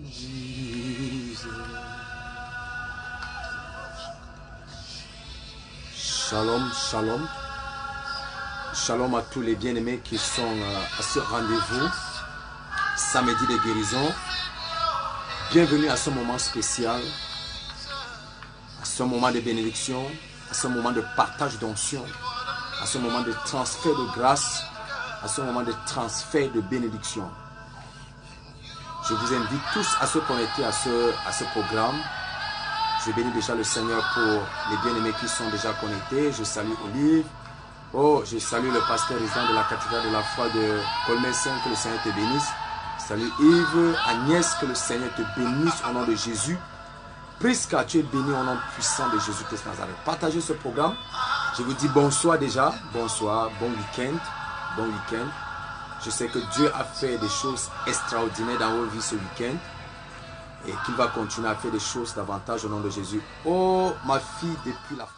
Jesus. Shalom, shalom. Shalom à tous les bien-aimés qui sont à ce rendez-vous, samedi de guérison. Bienvenue à ce moment spécial, à ce moment de bénédiction, à ce moment de partage d'onction, à ce moment de transfert de grâce, à ce moment de transfert de bénédiction. Je vous invite tous à se connecter à ce programme. Je bénis déjà le Seigneur pour les bien-aimés qui sont déjà connectés. Je salue Olive. Oh, je salue le pasteur résident de la cathédrale de la foi de Colmesin, que le Seigneur te bénisse. Salut Yves, Agnès, que le Seigneur te bénisse au nom de Jésus. Prisca, tu es béni au nom puissant de Jésus-Christ Nazareth. Partagez ce programme. Je vous dis bonsoir déjà. Bonsoir, bon week-end. Bon week-end. Je sais que Dieu a fait des choses extraordinaires dans vos vies ce week-end. Et qu'il va continuer à faire des choses davantage au nom de Jésus. Oh, ma fille depuis la France.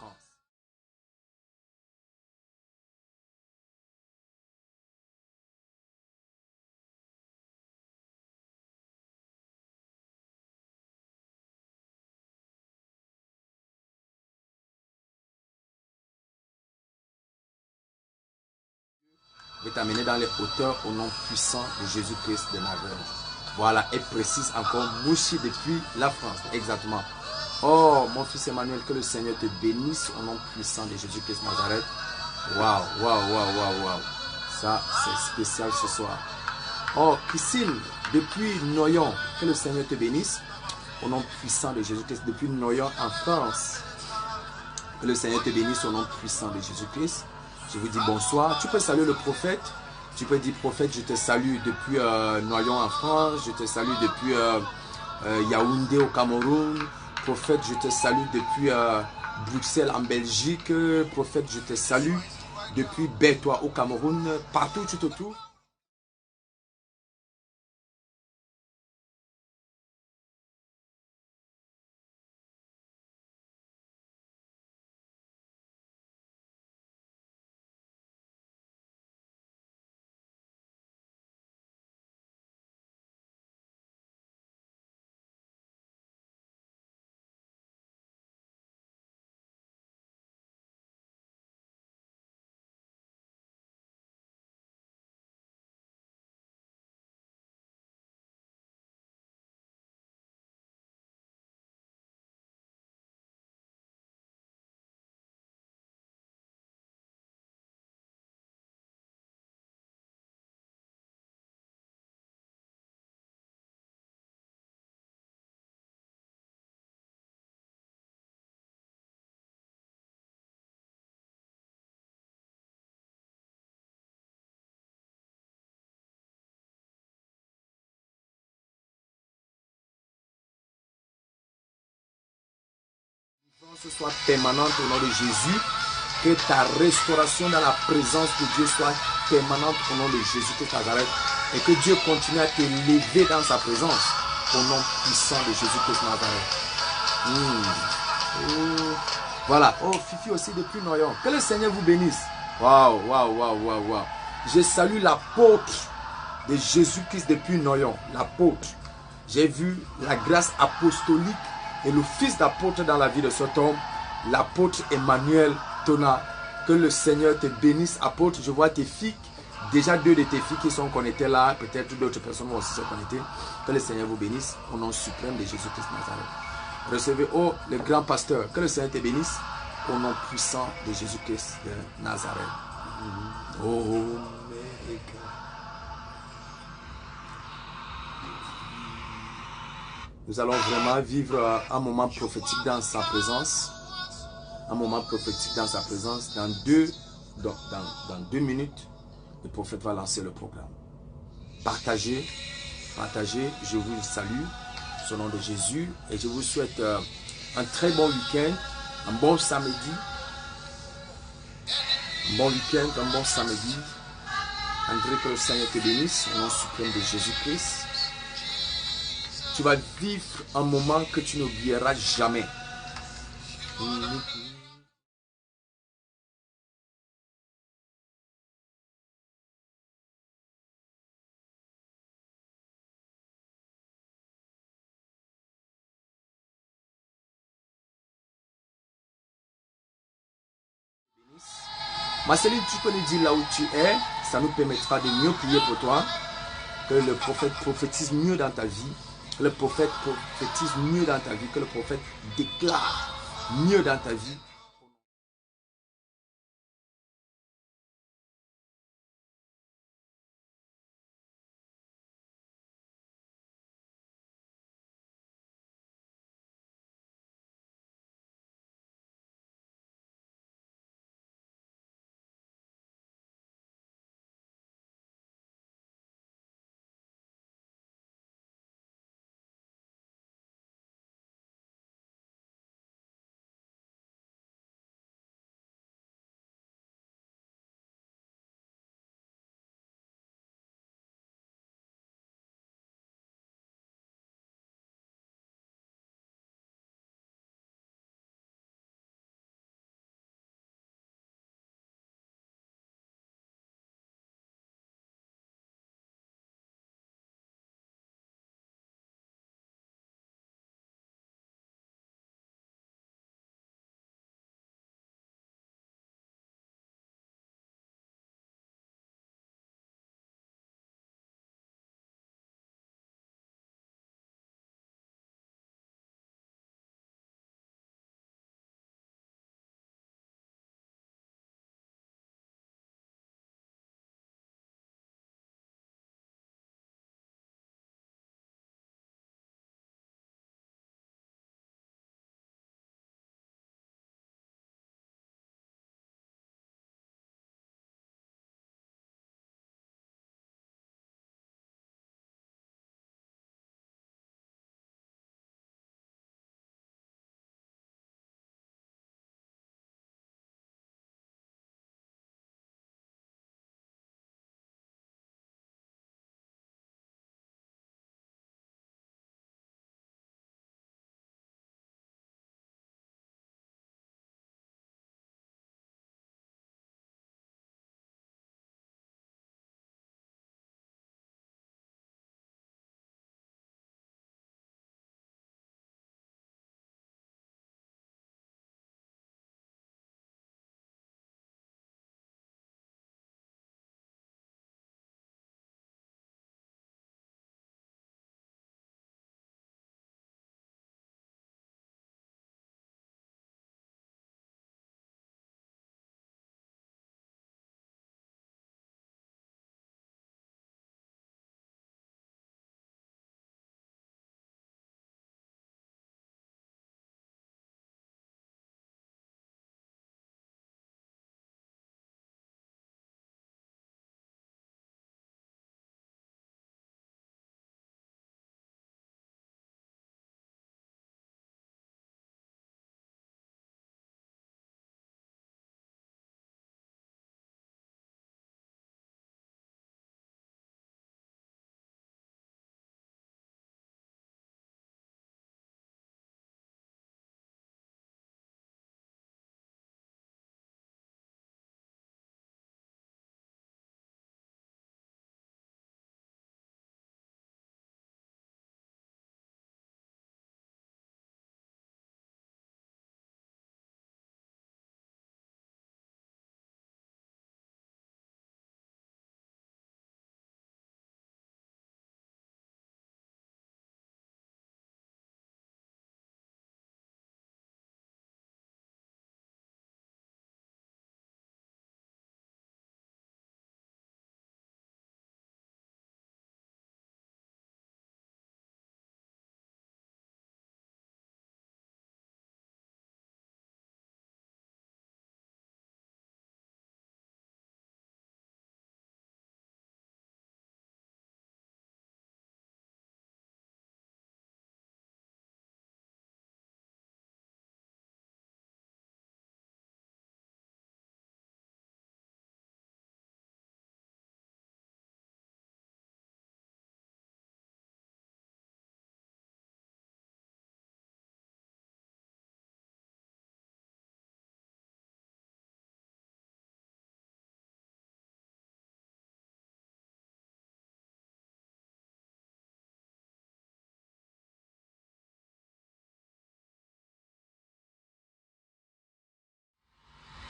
Je vais t'amener dans les hauteurs au nom puissant de Jésus-Christ de Nazareth. Voilà, et précise encore, Mouchi depuis la France, exactement. Oh, mon fils Emmanuel, que le Seigneur te bénisse au nom puissant de Jésus-Christ de Nazareth. Waouh, waouh, waouh, waouh, waouh. Ça, c'est spécial ce soir. Oh, Christine, depuis Noyon, que le Seigneur te bénisse au nom puissant de Jésus-Christ. Depuis Noyon en France, que le Seigneur te bénisse au nom puissant de Jésus-Christ. Je vous dis bonsoir. Tu peux saluer le prophète. Tu peux dire prophète, je te salue depuis Noyon en France. Je te salue depuis Yaoundé au Cameroun. Prophète, je te salue depuis Bruxelles en Belgique. Prophète, je te salue depuis Bertois au Cameroun. Partout où tu te trouves. Ce soit permanente au nom de Jésus. Que ta restauration dans la présence de Dieu soit permanente au nom de Jésus-Christ Nazareth. Et que Dieu continue à t'élever dans sa présence au nom puissant de Jésus-Christ Nazareth. Oh. Voilà. Oh, Fifi aussi depuis Noyon. Que le Seigneur vous bénisse. Waouh, waouh, waouh, waouh, waouh. Je salue l'apôtre de Jésus-Christ depuis Noyon. L'apôtre. J'ai vu la grâce apostolique et le fils d'apôtre dans la vie de cet homme, l'apôtre Emmanuel Tona. Que le Seigneur te bénisse, apôtre. Je vois tes filles, déjà 2 de tes filles qui sont connectées là. Peut-être d'autres personnes vont aussi se connecter. Que le Seigneur vous bénisse au nom suprême de Jésus-Christ Nazareth. Recevez, oh, le grand pasteur. Que le Seigneur te bénisse au nom puissant de Jésus-Christ de Nazareth. Oh, nous allons vraiment vivre un moment prophétique dans sa présence. Un moment prophétique dans sa présence. Dans 2 minutes, le prophète va lancer le programme. Partagez, partagez. Je vous salue au nom de Jésus. Et je vous souhaite un très bon week-end, un bon samedi. Un bon week-end, un bon samedi. André, que le Seigneur te bénisse au nom suprême de Jésus-Christ. Tu vas vivre un moment que tu n'oublieras jamais. Marceline, tu peux nous dire là où tu es. Ça nous permettra de mieux prier pour toi. Que le prophète prophétise mieux dans ta vie. Que le prophète prophétise mieux dans ta vie. Que le prophète déclare mieux dans ta vie.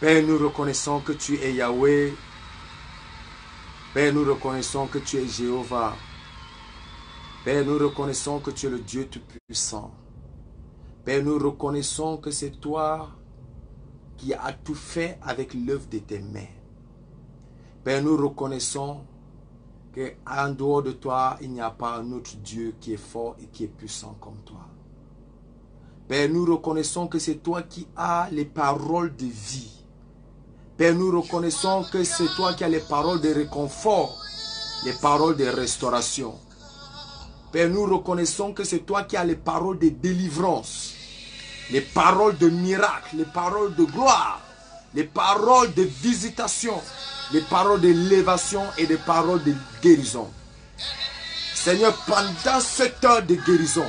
Père, nous reconnaissons que tu es Yahweh. Père, nous reconnaissons que tu es Jéhovah. Père, nous reconnaissons que tu es le Dieu Tout-Puissant. Père, nous reconnaissons que c'est toi qui as tout fait avec l'œuvre de tes mains. Père, nous reconnaissons qu'en dehors de toi, il n'y a pas un autre Dieu qui est fort et qui est puissant comme toi. Père, nous reconnaissons que c'est toi qui as les paroles de vie. Père, nous reconnaissons que c'est toi qui as les paroles de réconfort, les paroles de restauration. Père, nous reconnaissons que c'est toi qui as les paroles de délivrance, les paroles de miracle, les paroles de gloire, les paroles de visitation, les paroles d'élévation et les paroles de guérison. Seigneur, pendant cette heure de guérison,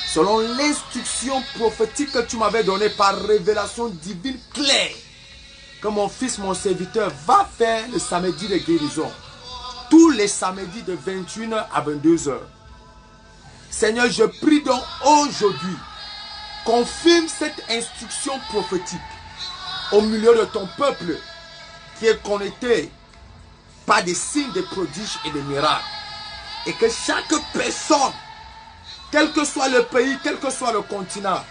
selon l'instruction prophétique que tu m'avais donnée par révélation divine claire, que mon fils, mon serviteur, va faire le samedi de guérison. Tous les samedis de 21h à 22h. Seigneur, je prie donc aujourd'hui, confirme cette instruction prophétique au milieu de ton peuple qui est connecté par des signes, des prodiges et des miracles. Et que chaque personne, quel que soit le pays, quel que soit le continent,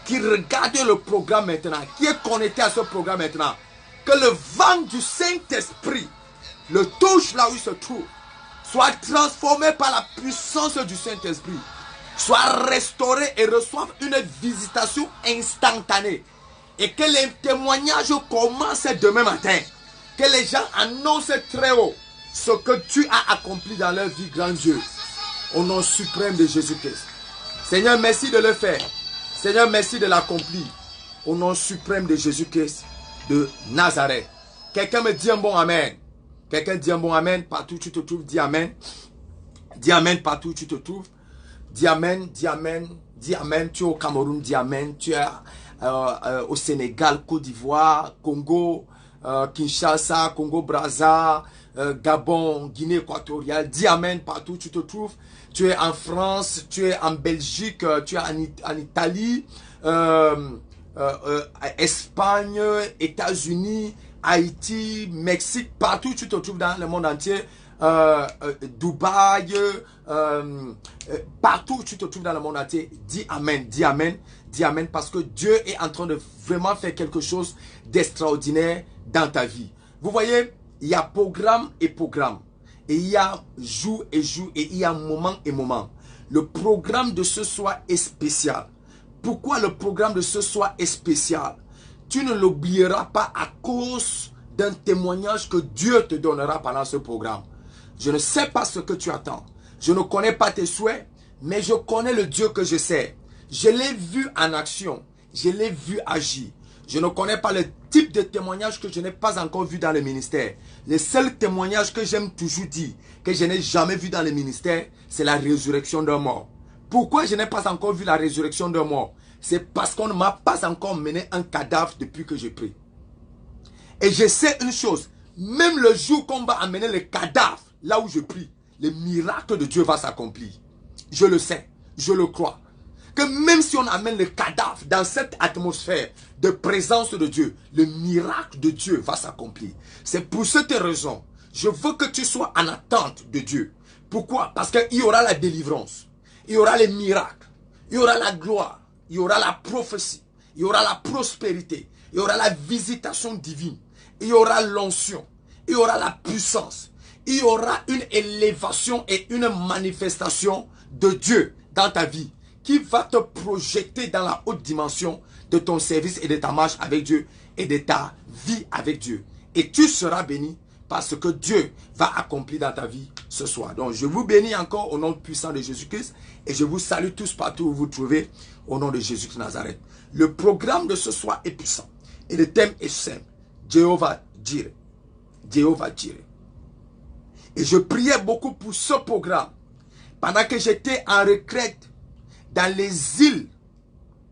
qui regarde le programme maintenant, qui est connecté à ce programme maintenant, que le vent du Saint-Esprit le touche là où il se trouve, soit transformé par la puissance du Saint-Esprit, soit restauré et reçoive une visitation instantanée. Et que les témoignages commencent demain matin. Que les gens annoncent très haut ce que tu as accompli dans leur vie, grand Dieu. Au nom suprême de Jésus-Christ. Seigneur, merci de le faire. Seigneur, merci de l'accomplir. Au nom suprême de Jésus-Christ de Nazareth. Quelqu'un me dit un bon amen. Quelqu'un dit un bon amen. Partout où tu te trouves, dis amen. Dis amen partout où tu te trouves. Dis amen, dis amen, dis amen. Tu es au Cameroun, dis amen. Tu es au Sénégal, Côte d'Ivoire, Congo, Kinshasa, Congo-Brazza, Gabon, Guinée équatoriale. Dis amen partout où tu te trouves. Tu es en France, tu es en Belgique, tu es en Italie, Espagne, États-Unis, Haïti, Mexique, partout où tu te trouves dans le monde entier. Dubaï, partout où tu te trouves dans le monde entier, dis amen, dis amen, dis amen, parce que Dieu est en train de vraiment faire quelque chose d'extraordinaire dans ta vie. Vous voyez, il y a programme et programme, et il y a jour et jour, et il y a moment et moment. Le programme de ce soir est spécial. Pourquoi le programme de ce soir est spécial? Tu ne l'oublieras pas à cause d'un témoignage que Dieu te donnera pendant ce programme. Je ne sais pas ce que tu attends. Je ne connais pas tes souhaits, mais je connais le Dieu que je sers. Je l'ai vu en action. Je l'ai vu agir. Je ne connais pas le type de témoignage que je n'ai pas encore vu dans le ministère. Le seul témoignage que j'aime toujours dire, que je n'ai jamais vu dans le ministère, c'est la résurrection d'un mort. Pourquoi je n'ai pas encore vu la résurrection d'un mort? C'est parce qu'on ne m'a pas encore mené un cadavre depuis que je prie. Et je sais une chose, même le jour qu'on va amener le cadavre, là où je prie, le miracle de Dieu va s'accomplir. Je le sais, je le crois. Que même si on amène le cadavre dans cette atmosphère de présence de Dieu, le miracle de Dieu va s'accomplir. C'est pour cette raison, je veux que tu sois en attente de Dieu. Pourquoi? Parce qu'il y aura la délivrance, il y aura les miracles, il y aura la gloire, il y aura la prophétie, il y aura la prospérité, il y aura la visitation divine, il y aura l'onction, il y aura la puissance, il y aura une élévation et une manifestation de Dieu dans ta vie qui va te projeter dans la haute dimension de ton service et de ta marche avec Dieu et de ta vie avec Dieu. Et tu seras béni parce que Dieu va accomplir dans ta vie ce soir. Donc je vous bénis encore au nom puissant de Jésus-Christ et je vous salue tous partout où vous vous trouvez au nom de Jésus-Christ de Nazareth. Le programme de ce soir est puissant et le thème est simple. Jéhovah Jireh. Jéhovah Jireh. Et je priais beaucoup pour ce programme pendant que j'étais en retraite dans les îles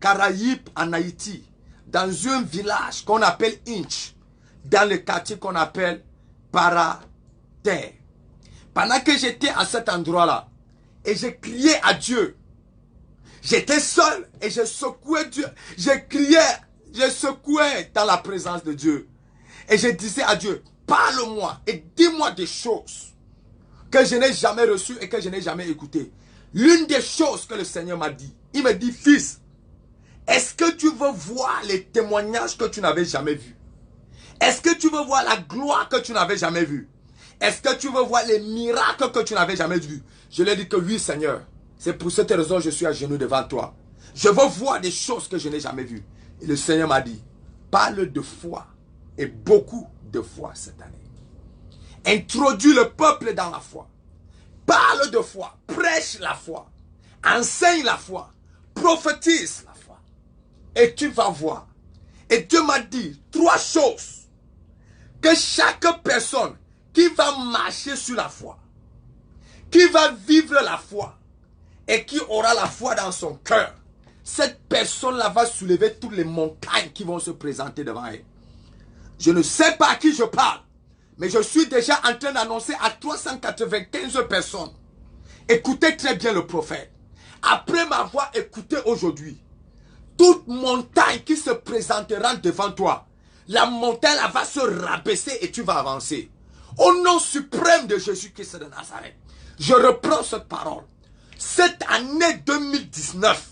Caraïbes en Haïti, dans un village qu'on appelle Inch, dans le quartier qu'on appelle Para-Terre. Pendant que j'étais à cet endroit-là, et je criais à Dieu, j'étais seul et je secouais Dieu, je criais, je secouais dans la présence de Dieu. Et je disais à Dieu, parle-moi et dis-moi des choses que je n'ai jamais reçues et que je n'ai jamais écoutées. L'une des choses que le Seigneur m'a dit, il me dit, fils, est-ce que tu veux voir les témoignages que tu n'avais jamais vus? Est-ce que tu veux voir la gloire que tu n'avais jamais vue? Est-ce que tu veux voir les miracles que tu n'avais jamais vus? Je lui ai dit que oui, Seigneur. C'est pour cette raison que je suis à genoux devant toi. Je veux voir des choses que je n'ai jamais vues. Et le Seigneur m'a dit, parle de foi. Et beaucoup de foi cette année. Introduis le peuple dans la foi. Parle de foi. Prêche la foi. Enseigne la foi. Prophétise la foi. Et tu vas voir. Et Dieu m'a dit 3 choses. Que chaque personne qui va marcher sur la foi, qui va vivre la foi, et qui aura la foi dans son cœur, cette personne-là va soulever toutes les montagnes qui vont se présenter devant elle. Je ne sais pas à qui je parle, mais je suis déjà en train d'annoncer à 395 personnes. Écoutez très bien le prophète. Après m'avoir écouté aujourd'hui, toute montagne qui se présentera devant toi, la montagne là, va se rabaisser et tu vas avancer. Au nom suprême de Jésus-Christ de Nazareth, je reprends cette parole. Cette année 2019,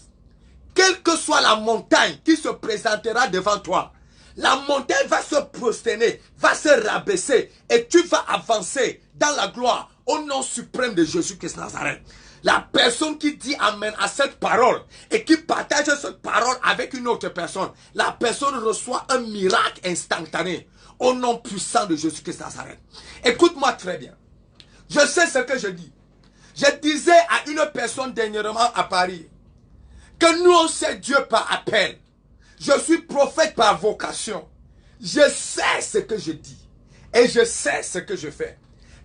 quelle que soit la montagne qui se présentera devant toi, la montagne va se prosterner, va se rabaisser et tu vas avancer dans la gloire au nom suprême de Jésus-Christ de Nazareth. La personne qui dit amen à cette parole et qui partage cette parole avec une autre personne, la personne reçoit un miracle instantané au nom puissant de Jésus-Christ de Nazareth. Écoute-moi très bien. Je sais ce que je dis. Je disais à une personne dernièrement à Paris que nous on sait Dieu par appel. Je suis prophète par vocation. Je sais ce que je dis et je sais ce que je fais.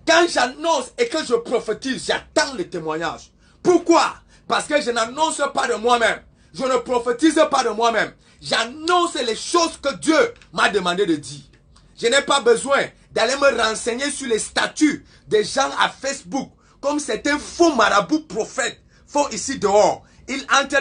Quand j'annonce et que je prophétise, j'attends le témoignage. Pourquoi? Parce que je n'annonce pas de moi-même. Je ne prophétise pas de moi-même. J'annonce les choses que Dieu m'a demandé de dire. Je n'ai pas besoin d'aller me renseigner sur les statuts des gens à Facebook, comme certains faux marabouts prophètes font ici dehors. Il entre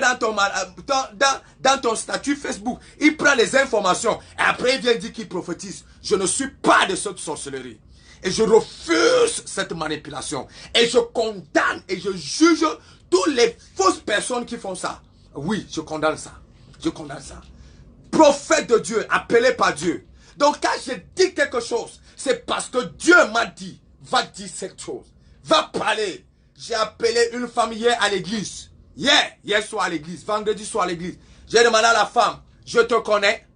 dans ton statut Facebook, il prend les informations et après il vient dire qu'il prophétise. Je ne suis pas de cette sorcellerie. Et je refuse cette manipulation. Et je condamne et je juge toutes les fausses personnes qui font ça. Oui, je condamne ça. Je condamne ça. Prophète de Dieu, appelé par Dieu. Donc quand je dis quelque chose, c'est parce que Dieu m'a dit, va dire cette chose. Va parler. J'ai appelé une femme hier à l'église. Hier soir à l'église, vendredi soir à l'église. J'ai demandé à la femme, je te connais.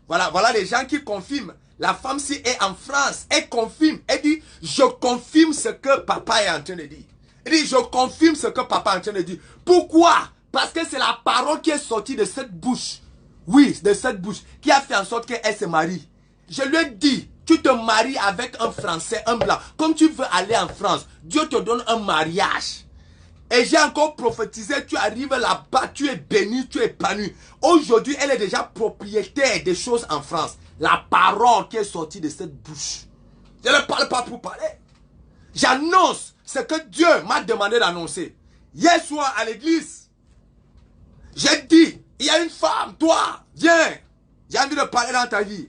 Voilà les gens qui confirment. La femme si est en France, elle confirme. Elle dit, je confirme ce que papa est en train de dire. Elle dit, je confirme ce que papa est en train de dire. Pourquoi? Parce que c'est la parole qui est sortie de cette bouche. Oui, de cette bouche. Qui a fait en sorte qu'elle se marie. Je lui ai dit, tu te maries avec un Français, un blanc. Comme tu veux aller en France, Dieu te donne un mariage. Et j'ai encore prophétisé, tu arrives là-bas, tu es béni, tu es épanoui. Aujourd'hui, elle est déjà propriétaire des choses en France. La parole qui est sortie de cette bouche. Je ne parle pas pour parler. J'annonce ce que Dieu m'a demandé d'annoncer. Hier soir à l'église, j'ai dit, il y a une femme, toi, viens. J'ai envie de parler dans ta vie.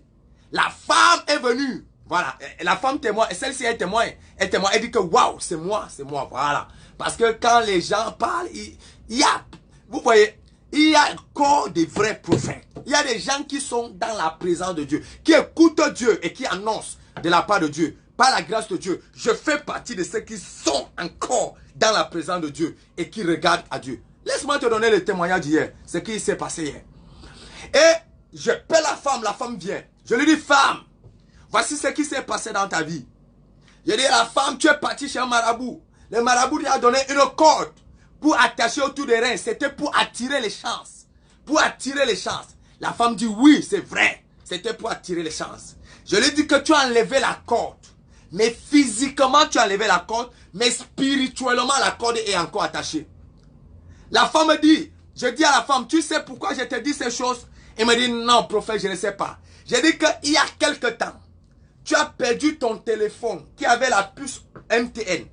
La femme est venue. Voilà, la femme témoigne, et celle-ci est témoin. Elle dit que waouh, c'est moi, voilà. Parce que quand les gens parlent, il y a, vous voyez, il y a encore des vrais prophètes. Il y a des gens qui sont dans la présence de Dieu, qui écoutent Dieu et qui annoncent de la part de Dieu. Par la grâce de Dieu, je fais partie de ceux qui sont encore dans la présence de Dieu et qui regardent à Dieu. Laisse-moi te donner le témoignage d'hier, ce qui s'est passé hier. Et je paie la femme vient. Je lui dis, femme, voici ce qui s'est passé dans ta vie. Je dis à la femme, tu es partie chez un marabout. Le marabout lui a donné une corde pour attacher autour des reins. C'était pour attirer les chances. Pour attirer les chances. La femme dit, oui, c'est vrai. C'était pour attirer les chances. Je lui dis que tu as enlevé la corde. Mais physiquement, tu as enlevé la corde. Mais spirituellement, la corde est encore attachée. La femme me dit, je dis à la femme, tu sais pourquoi je te dis ces choses? Elle me dit, non, prophète, je ne sais pas. J'ai dit qu'il y a quelque temps, tu as perdu ton téléphone qui avait la puce MTN.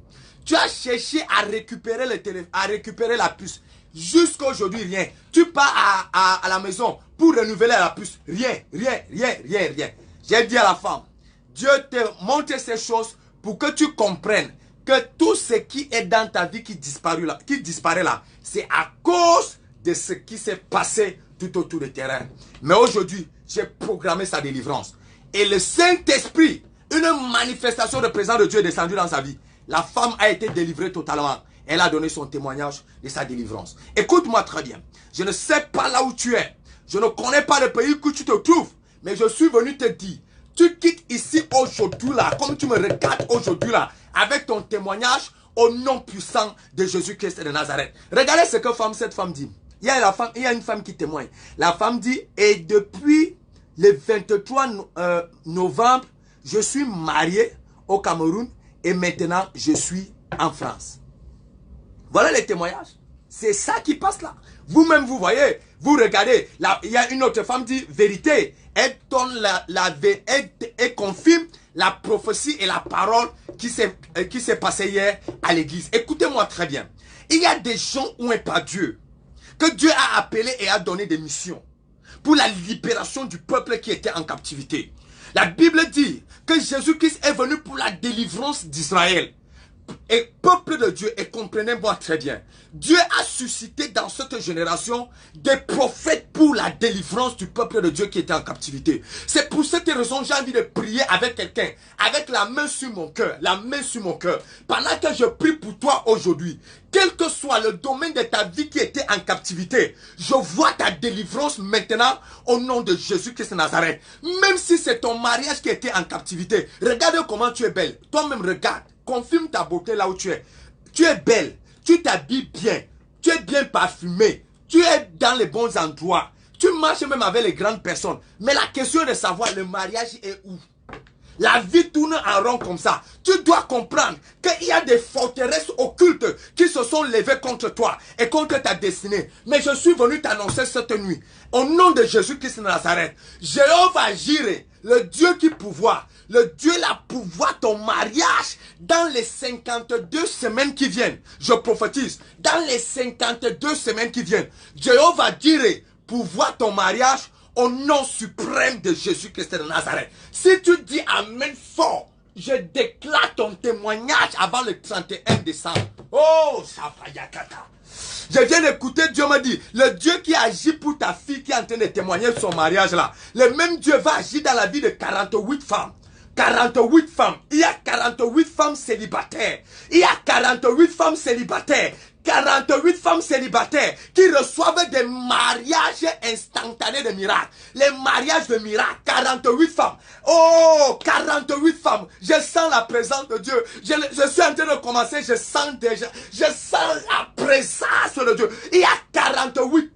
Tu as cherché à récupérer le téléphone, à récupérer la puce. Jusqu'à aujourd'hui, rien. Tu pars à la maison pour renouveler la puce. Rien. J'ai dit à la femme, Dieu te montre ces choses pour que tu comprennes que tout ce qui est dans ta vie qui disparaît là, c'est à cause de ce qui s'est passé tout autour du terrain. Mais aujourd'hui, j'ai programmé sa délivrance. Et le Saint-Esprit, une manifestation de présence de Dieu est descendue dans sa vie. La femme a été délivrée totalement. Elle a donné son témoignage de sa délivrance. Écoute-moi très bien. Je ne sais pas là où tu es. Je ne connais pas le pays où tu te trouves. Mais je suis venu te dire, tu quittes ici aujourd'hui là, comme tu me regardes aujourd'hui là, avec ton témoignage au nom puissant de Jésus-Christ de Nazareth. Regardez ce que cette femme dit. Il y a une femme qui témoigne. La femme dit, et depuis le 23 novembre, je suis mariée au Cameroun et maintenant je suis en France. Voilà les témoignages. C'est ça qui passe là. Vous-même, vous voyez, vous regardez. Là, il y a une autre femme qui dit vérité. Elle donne elle confirme la prophétie et la parole qui s'est passée hier à l'église. Écoutez-moi très bien. Il y a des gens où n'est pas Dieu, que Dieu a appelé et a donné des missions pour la libération du peuple qui était en captivité. La Bible dit que Jésus-Christ est venu pour la délivrance d'Israël. Et peuple de Dieu, et comprenez-moi très bien, Dieu a suscité dans cette génération des prophètes pour la délivrance du peuple de Dieu qui était en captivité. C'est pour cette raison que j'ai envie de prier avec quelqu'un, avec la main sur mon cœur, pendant que je prie pour toi aujourd'hui. Quel que soit le domaine de ta vie qui était en captivité, je vois ta délivrance maintenant au nom de Jésus-Christ de Nazareth. Même si c'est ton mariage qui était en captivité, regarde comment tu es belle. Toi-même regarde. Confirme ta beauté là où tu es. Tu es belle. Tu t'habilles bien. Tu es bien parfumé. Tu es dans les bons endroits. Tu marches même avec les grandes personnes. Mais la question est de savoir le mariage est où. La vie tourne en rond comme ça. Tu dois comprendre qu'il y a des forteresses occultes qui se sont levées contre toi et contre ta destinée. Mais je suis venu t'annoncer cette nuit. Au nom de Jésus-Christ de Nazareth, Jéhovah Jireh, le Dieu qui pouvoir, le Dieu la pouvoir ton mariage dans les 52 semaines qui viennent. Je prophétise, dans les 52 semaines qui viennent, Jéhovah Jireh, pouvoir ton mariage au nom suprême de Jésus-Christ de Nazareth. Si tu dis Amen fort, je déclare ton témoignage avant le 31 décembre. Oh, Safayakata. Je viens d'écouter, Dieu m'a dit, le Dieu qui agit pour ta fille qui est en train de témoigner de son mariage là, le même Dieu va agir dans la vie de 48 femmes. 48 femmes. Il y a 48 femmes célibataires. Il y a 48 femmes célibataires. 48 femmes célibataires qui reçoivent des mariages instantanés de miracles. Les mariages de miracles. 48 femmes. Oh, 48 femmes. Je sens la présence de Dieu. Je suis en train de commencer. Je sens déjà. Je sens la présence de Dieu. Il y a 48.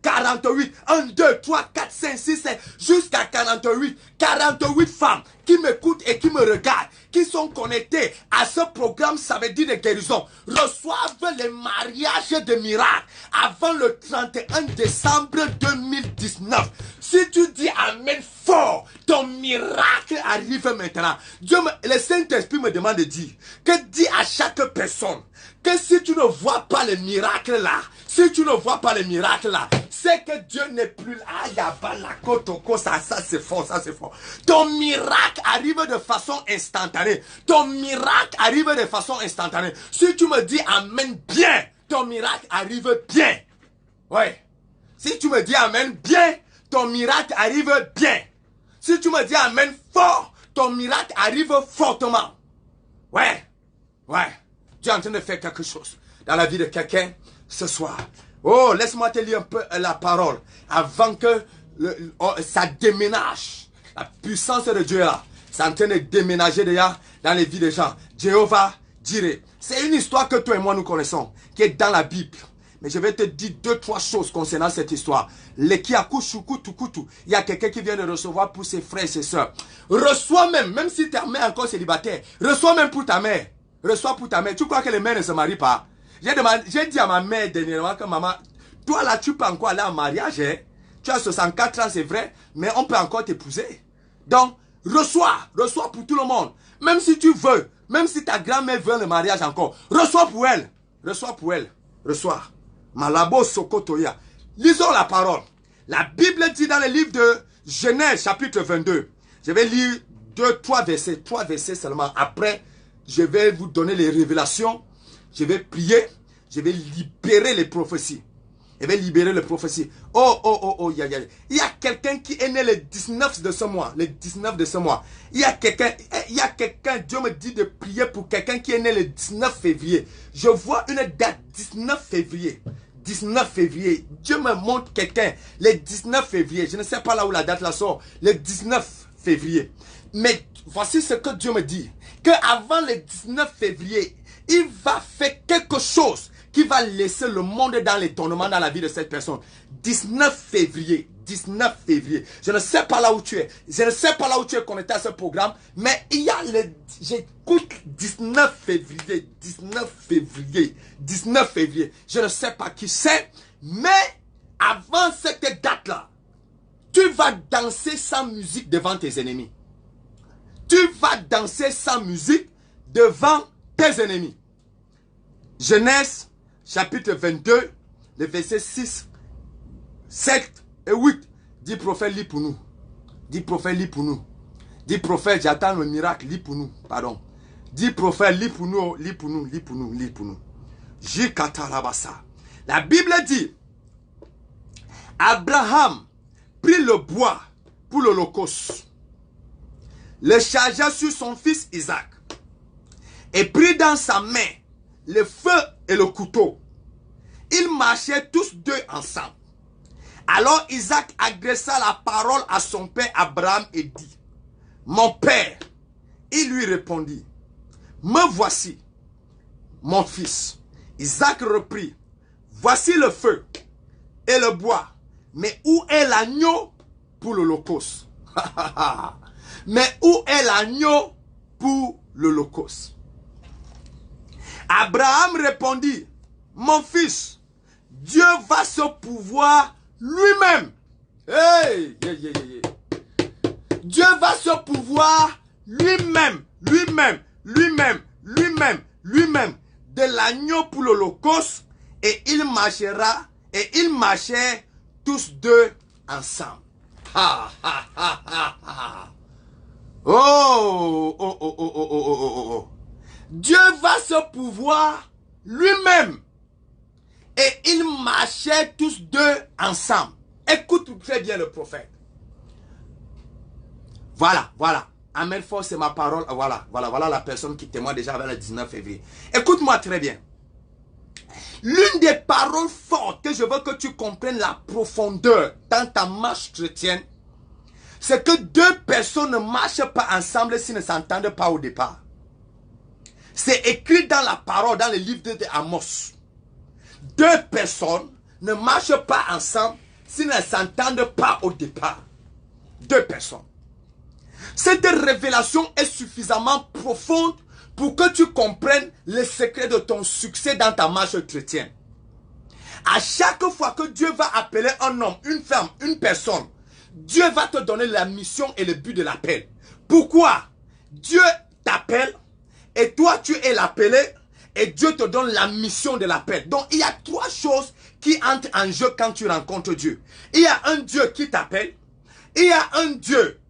1, 2, 3, 4, 5, 6, 7. Jusqu'à 48. 48 femmes qui m'écoutent et qui me regardent, qui sont connectés à ce programme, ça veut dire de guérison, reçoivent les mariages de miracles avant le 31 décembre 2019. Si tu dis Amen fort, ton miracle arrive maintenant. Le Saint-Esprit me demande de dire, que dit à chaque personne, que si tu ne vois pas le miracle là, c'est que Dieu n'est plus là. Ça c'est fort, Ton miracle arrive de façon instantanée. Si tu me dis Amen bien, ton miracle arrive bien. Ouais. Si tu me dis Amen bien, ton miracle arrive bien. Si tu me dis Amen fort, ton miracle arrive fortement. Ouais. Dieu est en train de faire quelque chose dans la vie de quelqu'un ce soir. Oh, laisse-moi te lire un peu la parole avant que ça déménage. La puissance de Dieu là, c'est en train de déménager déjà dans les vies des gens. Jéhovah Jireh. C'est une histoire que toi et moi nous connaissons, qui est dans la Bible. Mais je vais te dire 2-3 choses concernant cette histoire. Il y a quelqu'un qui vient de recevoir pour ses frères et ses soeurs. Reçois même si ta mère est encore célibataire, reçois même pour ta mère. Reçois pour ta mère. Tu crois que les mères ne se marient pas? J'ai dit à ma mère dernièrement que maman, toi là tu peux encore aller en mariage. Hein? Tu as 64 ans c'est vrai, mais on peut encore t'épouser. Donc, reçois pour tout le monde. Même si tu veux, même si ta grand-mère veut le mariage encore, reçois pour elle. Reçois pour elle. Reçois. Malabo Sokotoya. Lisons la parole. La Bible dit dans le livre de Genèse, chapitre 22. Je vais lire 3 versets seulement. Après, je vais vous donner les révélations. Je vais prier. Je vais libérer les prophéties. Je vais libérer les prophéties. Il y a quelqu'un qui est né le 19 de ce mois. Le 19 de ce mois. Il y a quelqu'un, Dieu me dit de prier pour quelqu'un qui est né le 19 février. Je vois une date, 19 février. 19 février. Dieu me montre quelqu'un, le 19 février. Je ne sais pas là où la date la sort. Le 19 février. Mais voici ce que Dieu me dit. Qu'avant le 19 février, il va faire quelque chose qui va laisser le monde dans l'étonnement dans la vie de cette personne. 19 février. 19 février. Je ne sais pas là où tu es. Je ne sais pas là où tu es connecté à ce programme. Mais il y a le... J'écoute 19 février. 19 février. 19 février. Je ne sais pas qui c'est. Mais avant cette date-là, tu vas danser sans musique devant tes ennemis. Tu vas danser sans musique devant tes ennemis. Genèse, chapitre 22, le verset 6, 7 et 8. Dis prophète, lis pour nous. Dis prophète, lis pour nous. Dis prophète, j'attends le miracle, lis pour nous. Pardon. Dis prophète, lis pour nous, lis pour nous, lis pour nous, lis pour nous. Jikatalabasa. La Bible dit, Abraham prit le bois pour l'holocauste, le chargea sur son fils Isaac, et prit dans sa main le feu et le couteau. Ils marchaient tous deux ensemble. Alors Isaac adressa la parole à son père Abraham et dit, mon père. Il lui répondit, me voici, mon fils. Isaac reprit, voici le feu et le bois, mais où est l'agneau pour l'holocauste? Mais où est l'agneau pour l'holocauste? Abraham répondit, mon fils, Dieu va se pourvoir lui-même. Hey, Dieu va se pourvoir lui-même de l'agneau pour l'holocauste, et ils marchaient tous deux ensemble. Dieu va se pourvoir lui-même. Et ils marchaient tous deux ensemble. Écoute très bien le prophète. Voilà. Amen fort, c'est ma parole. Voilà la personne qui témoigne déjà vers le 19 février. Écoute-moi très bien. L'une des paroles fortes que je veux que tu comprennes la profondeur dans ta marche chrétienne, c'est que deux personnes ne marchent pas ensemble s'ils ne s'entendent pas au départ. C'est écrit dans la parole, dans le livre d'Amos. Deux personnes ne marchent pas ensemble s'ils ne s'entendent pas au départ. Deux personnes. Cette révélation est suffisamment profonde pour que tu comprennes le secret de ton succès dans ta marche chrétienne. À chaque fois que Dieu va appeler un homme, une femme, une personne, Dieu va te donner la mission et le but de l'appel. Pourquoi? Dieu t'appelle et toi tu es l'appelé et Dieu te donne la mission de l'appel. Donc il y a trois choses qui entrent en jeu quand tu rencontres Dieu. Il y a un Dieu qui t'appelle, il y a un Dieu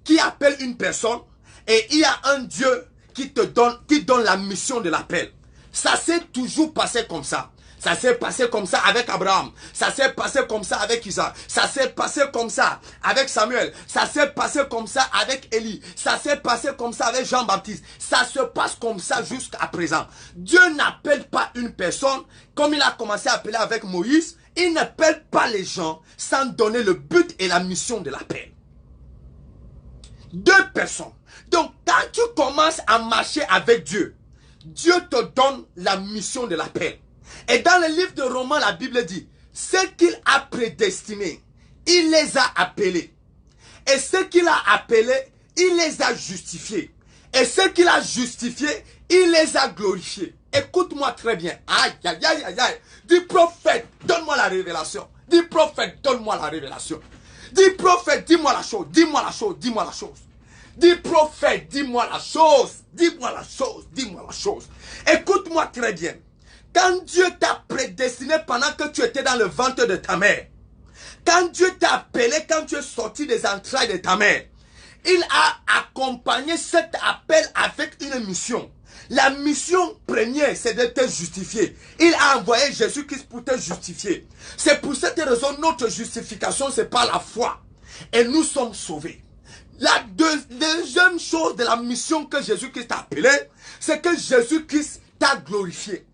qui appelle une personne et il y a un Dieu qui donne la mission de l'appel. Ça s'est toujours passé comme ça. Ça s'est passé comme ça avec Abraham. Ça s'est passé comme ça avec Isaac. Ça s'est passé comme ça avec Samuel. Ça s'est passé comme ça avec Élie. Ça s'est passé comme ça avec Jean-Baptiste. Ça se passe comme ça jusqu'à présent. Dieu n'appelle pas une personne comme il a commencé à appeler avec Moïse. Il n'appelle pas les gens sans donner le but et la mission de l'appel. Deux personnes. Donc, quand tu commences à marcher avec Dieu, Dieu te donne la mission de l'appel. Et dans le livre de Romains, la Bible dit, ce qu'il a prédestiné, il les a appelés. Et ce qu'il a appelés, il les a justifiés. Et ce qu'il a justifiés, il les a glorifiés. Écoute-moi très bien. Aïe. Dis prophète, donne-moi la révélation. Dis prophète, donne-moi la révélation. Dis prophète, dis-moi la chose. Dis prophète, dis-moi la chose. Dis-moi la chose. Dis-moi la chose. Écoute-moi très bien. Quand Dieu t'a prédestiné pendant que tu étais dans le ventre de ta mère, quand Dieu t'a appelé, quand tu es sorti des entrailles de ta mère, il a accompagné cet appel avec une mission. La mission première, c'est de te justifier. Il a envoyé Jésus-Christ pour te justifier. C'est pour cette raison, notre justification, c'est par la foi. Et nous sommes sauvés. La deuxième chose de la mission que Jésus-Christ a appelée, c'est que Jésus-Christ t'a glorifié.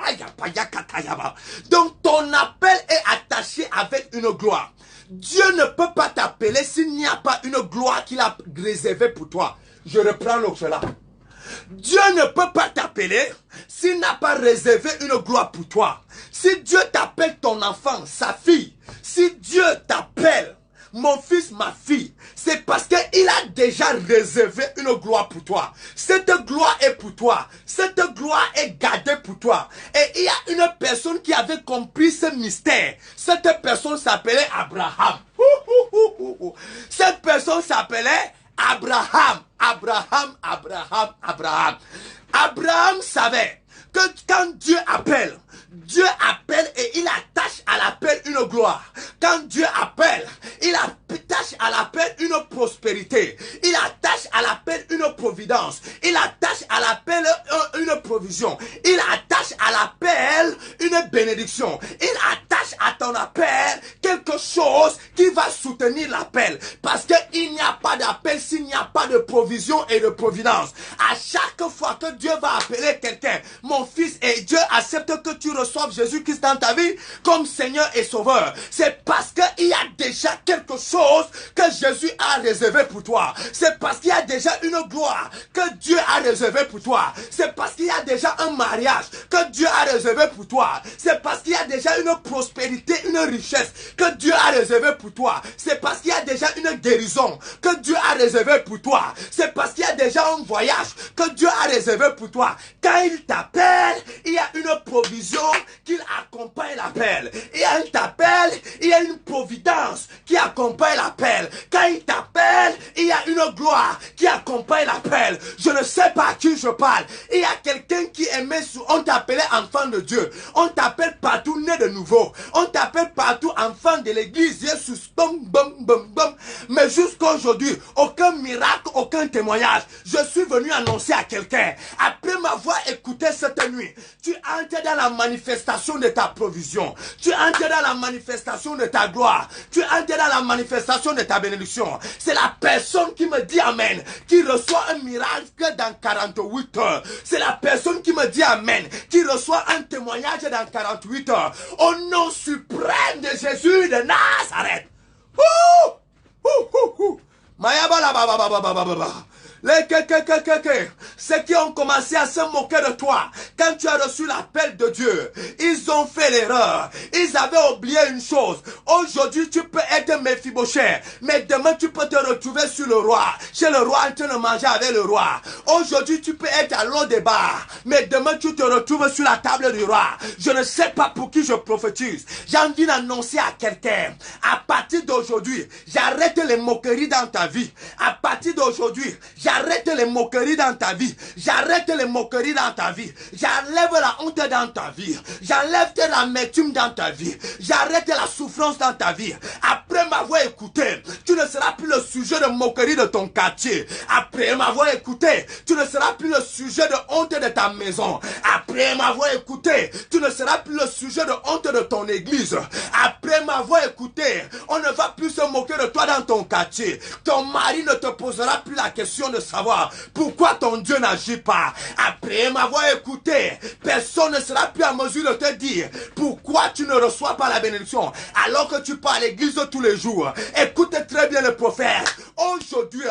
Donc ton appel est attaché avec une gloire. Dieu ne peut pas t'appeler s'il n'y a pas une gloire qu'il a réservée pour toi. Je reprends cela. Dieu ne peut pas t'appeler s'il n'a pas réservé une gloire pour toi. Si Dieu t'appelle ton enfant, sa fille, si Dieu t'appelle mon fils, ma fille, c'est parce qu'il a déjà réservé une gloire pour toi. Cette gloire est pour toi. Cette gloire est gardée pour toi. Et il y a une personne qui avait compris ce mystère. Cette personne s'appelait Abraham. Cette personne s'appelait Abraham. Abraham savait que quand Dieu appelle et il attache à l'appel une gloire. Quand Dieu appelle, il attache à l'appel une prospérité. Il attache à l'appel une providence. Il attache à l'appel une provision. Il attache à l'appel une bénédiction. Il attache à ton appel quelque chose qui va soutenir l'appel. Parce qu'il n'y a pas d'appel s'il n'y a pas de provision et de providence. À chaque fois que Dieu va appeler quelqu'un, mon fils, et Dieu accepte que tu reçoives Jésus-Christ dans ta vie comme Seigneur et Sauveur, c'est parce qu'il y a déjà quelque chose que Jésus a réservé pour toi. C'est parce qu'il y a déjà une gloire que Dieu a réservé pour toi. C'est parce qu'il y a déjà un mariage que Dieu a réservé pour toi. C'est parce qu'il y a déjà une prospérité, une richesse que Dieu a réservé pour toi. C'est parce qu'il y a déjà une guérison que Dieu a réservé pour toi. C'est parce qu'il y a déjà un voyage que Dieu a réservé pour toi. Quand il t'appelle, il y a une provision qui accompagne l'appel. Et quand il t'appelle, il y a une providence qui accompagne l'appel. Quand il t'appelle, il y a une gloire qui accompagne l'appel. Je ne sais pas à qui je parle. Il y a quelqu'un qui aimait, on t'appelait enfant de Dieu. On t'appelle partout né de nouveau. On t'appelle partout enfant de l'église. Jésus, mais jusqu'à aujourd'hui, aucun miracle, aucun témoignage. Je suis venu annoncer à quelqu'un, après m'avoir écouté cette nuit, tu entres dans la manifestation de ta provision. Tu entres dans la manifestation de ta gloire. Tu entres dans la manifestation de ta bénédiction. C'est la personne qui me dit Amen, qui reçoit un miracle dans 48 heures. C'est la personne qui me dit Amen, qui reçoit un témoignage dans 48 heures. Au nom suprême de Jésus de Nazareth. Ceux qui ont commencé à se moquer de toi quand tu as reçu l'appel de Dieu, ils ont fait l'erreur. Ils avaient oublié une chose. Aujourd'hui, tu peux être Méphibosheth, mais demain, tu peux te retrouver sur le roi, chez le roi en train de manger avec le roi. Aujourd'hui, tu peux être à l'eau des bars, mais demain, tu te retrouves sur la table du roi. Je ne sais pas pour qui je prophétise. J'ai envie d'annoncer à quelqu'un, à partir d'aujourd'hui, j'arrête les moqueries dans ta vie. À partir d'aujourd'hui, j'arrête les moqueries dans ta vie. J'arrête les moqueries dans ta vie. J'enlève la honte dans ta vie. J'enlève l'amertume dans ta vie. J'arrête la souffrance dans ta vie. Après m'avoir écouté, tu ne seras plus le sujet de moquerie de ton quartier. Après m'avoir écouté, tu ne seras plus le sujet de honte de ta maison. Après m'avoir écouté, tu ne seras plus le sujet de honte de ton église. Après m'avoir écouté, on ne va plus se moquer de toi dans ton quartier. Ton mari ne te posera plus la question de savoir pourquoi ton Dieu n'agit pas. Après m'avoir écouté, personne ne sera plus en mesure de te dire pourquoi tu ne reçois pas la bénédiction alors que tu pars à l'église tous les jours. Écoute très bien le prophète. Aujourd'hui,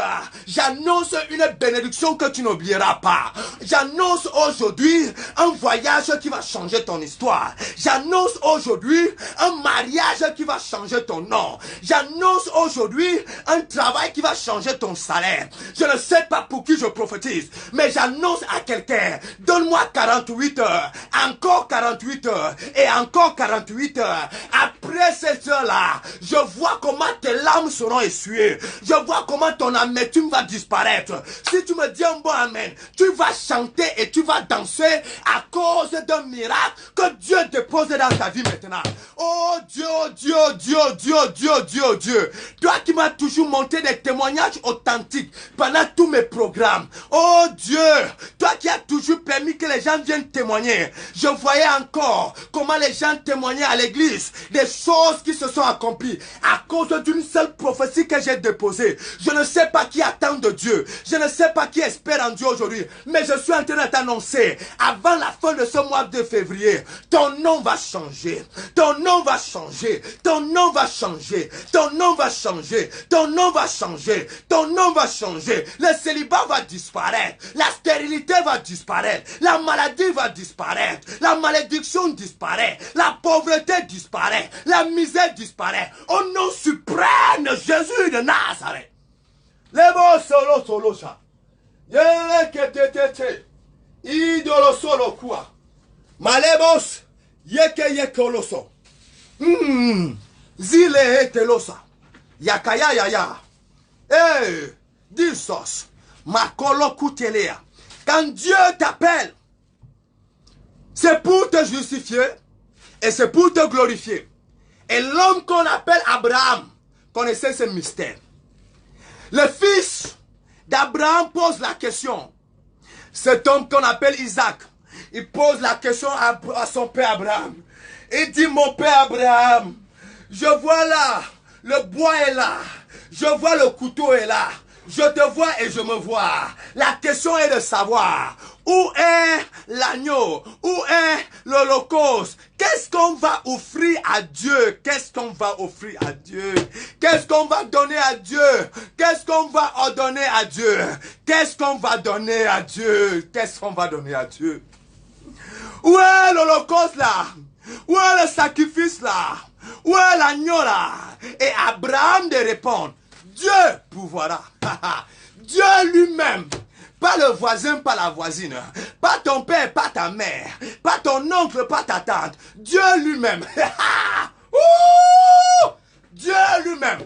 j'annonce une bénédiction que tu n'oublieras pas. J'annonce aujourd'hui un voyage qui va changer ton histoire. J'annonce aujourd'hui un mariage qui va changer ton nom. J'annonce aujourd'hui un travail qui va changer ton salaire. Je ne sais pas pour qui je prophétise, mais j'annonce à quelqu'un, donne-moi 48 heures, encore 48 heures, et encore 48 heures. Après frère, cette soeur-là, je vois comment tes larmes seront essuyées. Je vois comment ton amertume va disparaître. Si tu me dis un bon amen, tu vas chanter et tu vas danser à cause d'un miracle que Dieu dépose dans ta vie maintenant. Oh Dieu, oh Dieu, oh Dieu, oh Dieu, oh Dieu, oh Dieu, oh Dieu. Toi qui m'as toujours montré des témoignages authentiques pendant tous mes programmes. Oh Dieu, toi qui as toujours permis que les gens viennent témoigner. Je voyais encore comment les gens témoignaient à l'église des choses qui se sont accomplies à cause d'une seule prophétie que j'ai déposée. Je ne sais pas qui attend de Dieu. Je ne sais pas qui espère en Dieu aujourd'hui. Mais je suis en train de t'annoncer, avant la fin de ce mois de février, ton nom va changer. Ton nom va changer. Ton nom va changer. Ton nom va changer. Ton nom va changer. Ton nom va changer. Le célibat va disparaître. La stérilité va disparaître. La maladie va disparaître. La malédiction disparaît. La pauvreté disparaît. La misère disparaît. Au nom suprême de Jésus de Nazareth. Lebo solo solo ça. Yele ketete. Idolo solo quoi. Malebos yeke yekoloso. Zile etelosa. Yakaya yaya. Eh, disos. Makolo kutelea. Quand Dieu t'appelle, c'est pour te justifier et c'est pour te glorifier. Et l'homme qu'on appelle Abraham connaissait ce mystère. Le fils d'Abraham pose la question. Cet homme qu'on appelle Isaac, il pose la question à son père Abraham. Il dit, mon père Abraham, je vois là, le bois est là, je vois le couteau est là. Je te vois et je me vois. La question est de savoir où est l'agneau, où est l'holocauste. Qu'est-ce qu'on va offrir à Dieu? Qu'est-ce qu'on va offrir à Dieu? Qu'est-ce qu'on va donner à Dieu? Qu'est-ce qu'on va ordonner à Dieu? Qu'est-ce qu'on va donner à Dieu? Qu'est-ce qu'on va donner à Dieu? Où est l'holocauste là? Où est le sacrifice là? Où est l'agneau là? Et Abraham de répondre, Dieu pourvoira. Dieu lui-même. Pas le voisin, pas la voisine. Pas ton père, pas ta mère. Pas ton oncle, pas ta tante. Dieu lui-même. Dieu lui-même.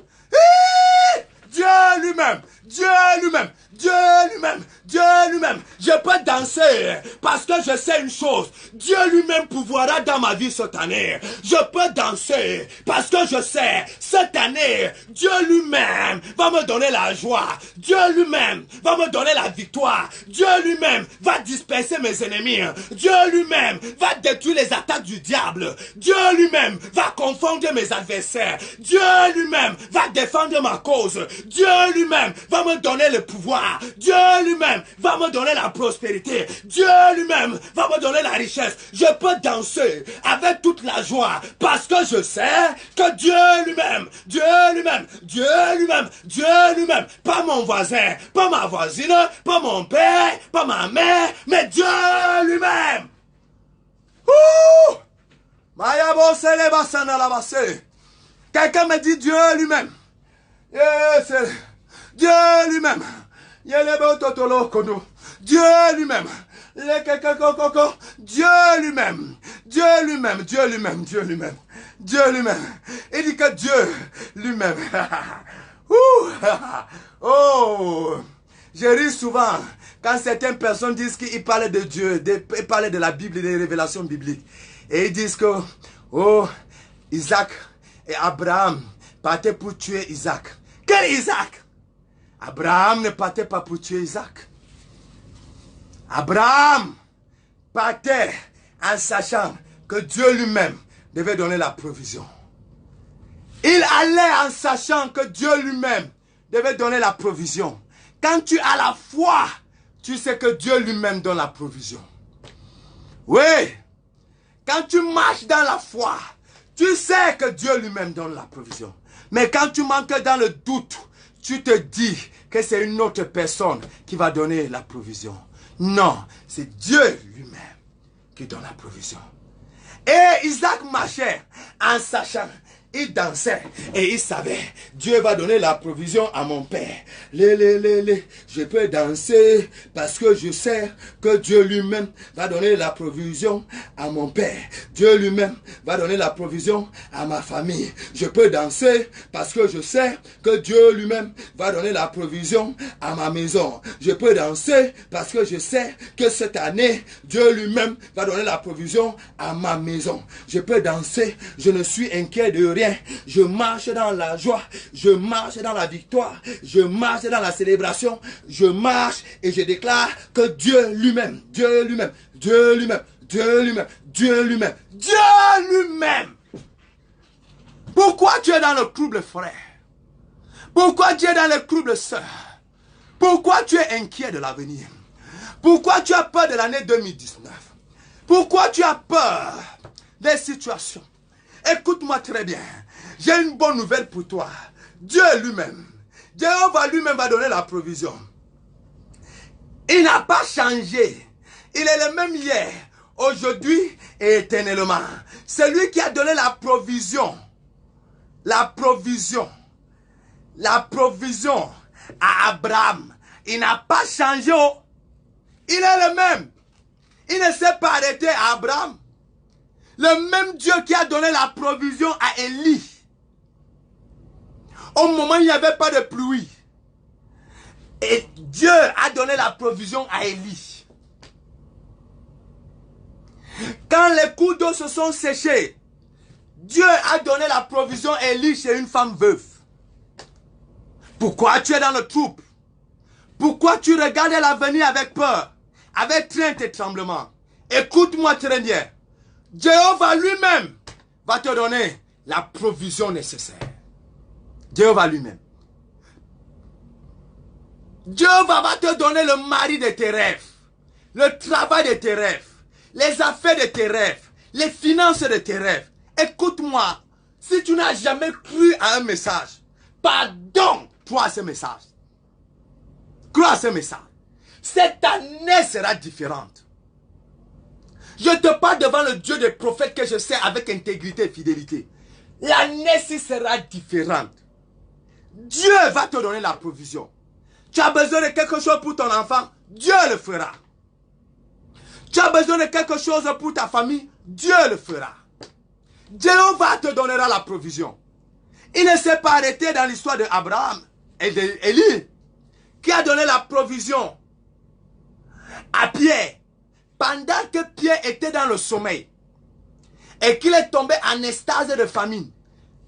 Dieu lui-même. Dieu lui-même. Dieu lui-même. Dieu lui-même. Je peux danser parce que je sais une chose. Dieu lui-même pourvoira dans ma vie cette année. Je peux danser parce que je sais cette année, Dieu lui-même va me donner la joie. Dieu lui-même va me donner la victoire. Dieu lui-même va disperser mes ennemis. Dieu lui-même va détruire les attaques du diable. Dieu lui-même va confondre mes adversaires. Dieu lui-même va défendre ma cause. Dieu lui-même va me donner le pouvoir. Dieu lui-même va me donner la prospérité. Dieu lui-même va me donner la richesse. Je peux danser avec toute la joie parce que je sais que Dieu lui-même, Dieu lui-même, Dieu lui-même, Dieu lui-même, pas mon voisin, pas ma voisine, pas mon père, pas ma mère, mais Dieu lui-même. Quelqu'un me dit Dieu lui-même. Yes, Dieu lui-même. Dieu lui-même. Dieu lui-même. Dieu lui-même. Dieu lui-même. Dieu lui-même. Dieu lui-même. Il dit que Dieu lui-même. Oh, je ris souvent quand certaines personnes disent qu'ils parlent de Dieu, ils parlent de la Bible, des révélations bibliques. Et ils disent que, oh, Isaac et Abraham partaient pour tuer Isaac. Quel Isaac? Abraham ne partait pas pour tuer Isaac. Abraham partait en sachant que Dieu lui-même devait donner la provision. Il allait en sachant que Dieu lui-même devait donner la provision. Quand tu as la foi, tu sais que Dieu lui-même donne la provision. Oui, quand tu marches dans la foi, tu sais que Dieu lui-même donne la provision. Mais quand tu manques dans le doute, tu te dis que c'est une autre personne qui va donner la provision. Non, c'est Dieu lui-même qui donne la provision. Et Isaac marchait en sachant. il dansait et il savait, Dieu va donner la provision à mon père. Je peux danser parce que je sais que Dieu lui-même va donner la provision à mon père. Dieu lui-même va donner la provision à ma famille. Je peux danser parce que je sais que Dieu lui-même va donner la provision à ma maison. Je peux danser parce que je sais que cette année, Dieu lui-même va donner la provision à ma maison. Je peux danser, je ne suis inquiet de rien. Je marche dans la joie, je marche dans la victoire, je marche dans la célébration, je marche et je déclare que Dieu lui-même, Dieu lui-même, Dieu lui-même, Dieu lui-même, Dieu lui-même, Dieu lui-même. Pourquoi tu es dans le trouble, frère? Pourquoi tu es dans le trouble, sœur? Pourquoi tu es inquiet de l'avenir? Pourquoi tu as peur de l'année 2019? Pourquoi tu as peur des situations? Écoute-moi très bien. J'ai une bonne nouvelle pour toi. Dieu lui-même, Jéhovah lui-même va donner la provision. Il n'a pas changé. Il est le même hier, aujourd'hui et éternellement. C'est lui qui a donné la provision. La provision. La provision à Abraham. Il n'a pas changé. Il est le même. Il ne s'est pas arrêté à Abraham. Le même Dieu qui a donné la provision à Élie. Au moment où il n'y avait pas de pluie. Et Dieu a donné la provision à Élie. Quand les cours d'eau se sont séchés, Dieu a donné la provision à Élie chez une femme veuve. Pourquoi tu es dans le trouble? Pourquoi tu regardes l'avenir avec peur, avec crainte et tremblement? Écoute-moi très bien. Jéhovah lui-même va te donner la provision nécessaire. Jéhovah lui-même. Jéhovah va te donner le mari de tes rêves, le travail de tes rêves, les affaires de tes rêves, les finances de tes rêves. Écoute-moi, si tu n'as jamais cru à un message, pardon, crois à ce message. Crois à ce message. Cette année sera différente. Je te parle devant le Dieu des prophètes que je sais avec intégrité et fidélité. L'année-ci sera différente. Dieu va te donner la provision. Tu as besoin de quelque chose pour ton enfant, Dieu le fera. Tu as besoin de quelque chose pour ta famille, Dieu le fera. Jéhovah te donnera la provision. Il ne s'est pas arrêté dans l'histoire d'Abraham et d'Élie, qui a donné la provision à Pierre. Pendant que Pierre était dans le sommeil et qu'il est tombé en extase de famine,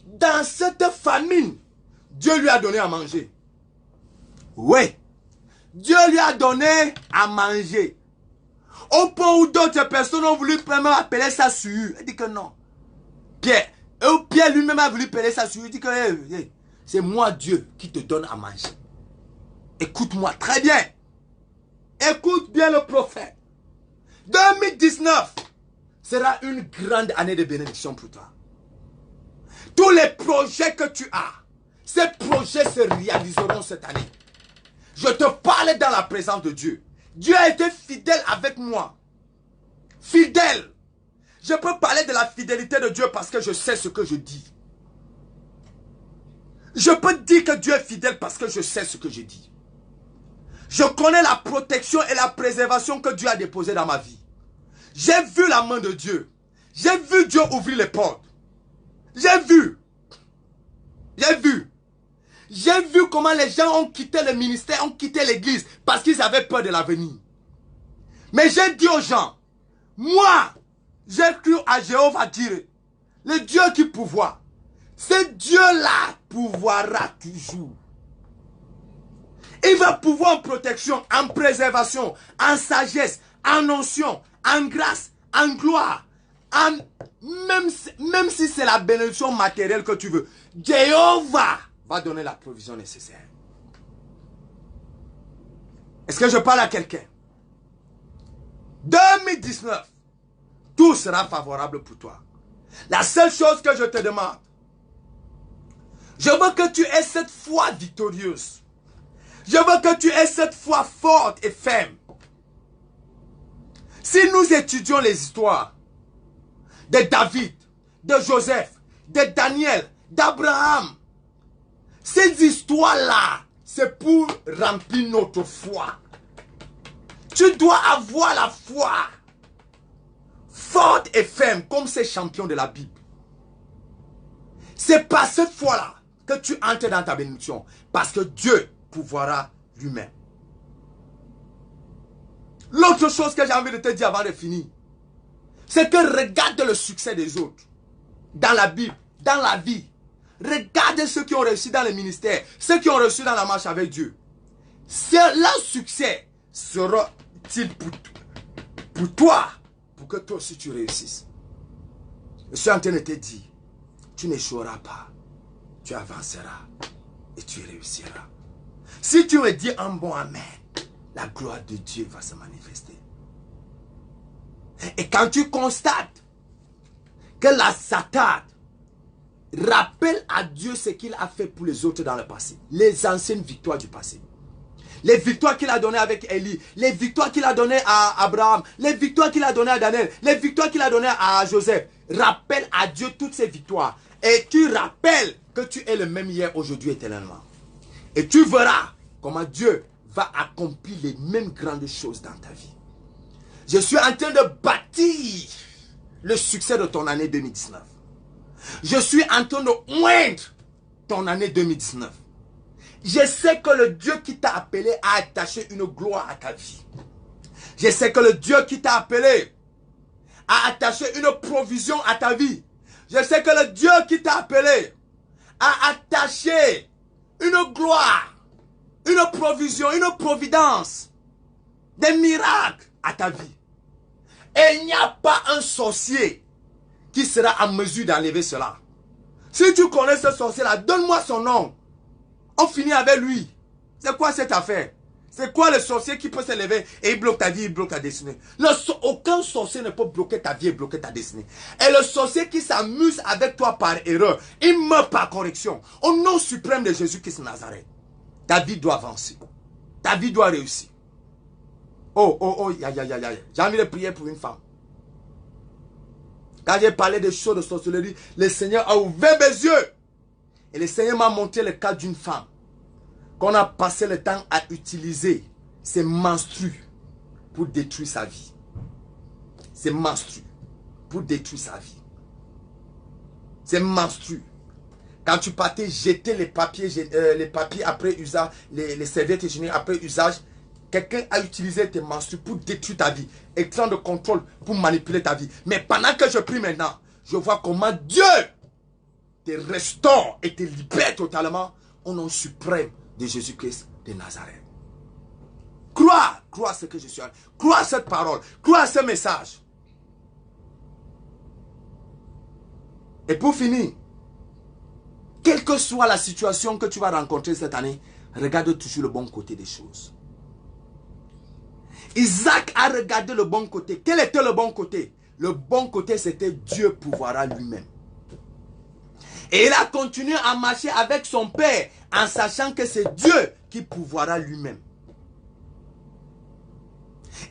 dans cette famine, Dieu lui a donné à manger. Oui, Dieu lui a donné à manger. Au point où d'autres personnes ont voulu vraiment appeler ça sueur. Il dit que non. Pierre lui-même a voulu appeler ça sueur. Il dit que c'est moi Dieu qui te donne à manger. Écoute-moi très bien. Écoute bien le prophète. 2019 sera une grande année de bénédiction pour toi. Tous les projets que tu as, ces projets se réaliseront cette année. Je te parle dans la présence de Dieu. Dieu a été fidèle avec moi. Fidèle. Je peux parler de la fidélité de Dieu parce que je sais ce que je dis. Je peux dire que Dieu est fidèle parce que je sais ce que je dis. Je connais la protection et la préservation que Dieu a déposée dans ma vie. J'ai vu la main de Dieu. J'ai vu Dieu ouvrir les portes. J'ai vu. J'ai vu. J'ai vu comment les gens ont quitté le ministère, ont quitté l'église parce qu'ils avaient peur de l'avenir. Mais j'ai dit aux gens, moi, j'ai cru à Jéhovah dire, le Dieu qui pourvoit. Ce Dieu-là pourvoira toujours. Il va pouvoir en protection, en préservation, en sagesse, en onction, en grâce, en gloire. Même si c'est la bénédiction matérielle que tu veux. Jéhovah va donner la provision nécessaire. Est-ce que je parle à quelqu'un? 2019, tout sera favorable pour toi. La seule chose que je te demande, je veux que tu aies cette foi victorieuse. Je veux que tu aies cette foi forte et ferme. Si nous étudions les histoires de David, de Joseph, de Daniel d'Abraham. Ces histoires-là, c'est pour remplir notre foi. Tu dois avoir la foi forte et ferme comme ces champions de la Bible. C'est par cette foi-là que tu entres dans ta bénédiction. Parce que Dieu pourvoira lui-même. L'autre chose que j'ai envie de te dire avant de finir, c'est que regarde le succès des autres. Dans la Bible, dans la vie. Regarde ceux qui ont réussi dans le ministère, ceux qui ont réussi dans la marche avec Dieu. Leur succès sera-t-il pour toi, pour que toi aussi tu réussisses. Je suis en train de te dire, tu n'échoueras pas, tu avanceras et tu réussiras. Si tu me dis un bon amen, la gloire de Dieu va se manifester. Et quand tu constates que la Satan rappelle à Dieu ce qu'il a fait pour les autres dans le passé, les anciennes victoires du passé, les victoires qu'il a données avec Élie, les victoires qu'il a données à Abraham, les victoires qu'il a données à Daniel, les victoires qu'il a données à Joseph, rappelle à Dieu toutes ces victoires. Et tu rappelles que tu es le même hier, aujourd'hui, éternellement. Et tu verras comment Dieu va accomplir les mêmes grandes choses dans ta vie. Je suis en train de bâtir le succès de ton année 2019. Je suis en train de oindre ton année 2019. Je sais que le Dieu qui t'a appelé a attaché une gloire à ta vie. Je sais que le Dieu qui t'a appelé a attaché une provision à ta vie. Je sais que le Dieu qui t'a appelé a attaché une gloire, une provision, une providence, des miracles à ta vie. Et il n'y a pas un sorcier qui sera en mesure d'enlever cela. Si tu connais ce sorcier-là, donne-moi son nom. On finit avec lui. C'est quoi cette affaire? C'est quoi le sorcier qui peut se lever et il bloque ta vie, il bloque ta destinée? Aucun sorcier ne peut bloquer ta vie et bloquer ta destinée. Et le sorcier qui s'amuse avec toi par erreur, il meurt par correction. Au nom suprême de Jésus-Christ de Nazareth, ta vie doit avancer. Ta vie doit réussir. J'ai envie de prier pour une femme. Quand j'ai parlé des choses de sorcellerie, le Seigneur a ouvert mes yeux. Et le Seigneur m'a montré le cas d'une femme qu'on a passé le temps à utiliser ses menstrues pour détruire sa vie. Ses menstrues pour détruire sa vie. Ses menstrues. Quand tu partais jeter les papiers après usage, les serviettes hygiéniques après usage, quelqu'un a utilisé tes menstrues pour détruire ta vie. Écran de contrôle pour manipuler ta vie. Mais pendant que je prie maintenant, je vois comment Dieu te restaure et te libère totalement au nom suprême de Jésus-Christ de Nazareth. Crois ce que je suis. Crois cette parole. Crois ce message. Et pour finir, quelle que soit la situation que tu vas rencontrer cette année, regarde toujours le bon côté des choses. Isaac a regardé le bon côté. Quel était le bon côté? Le bon côté, c'était Dieu pourvoira lui-même. Et il a continué à marcher avec son père en sachant que c'est Dieu qui pourvoira lui-même.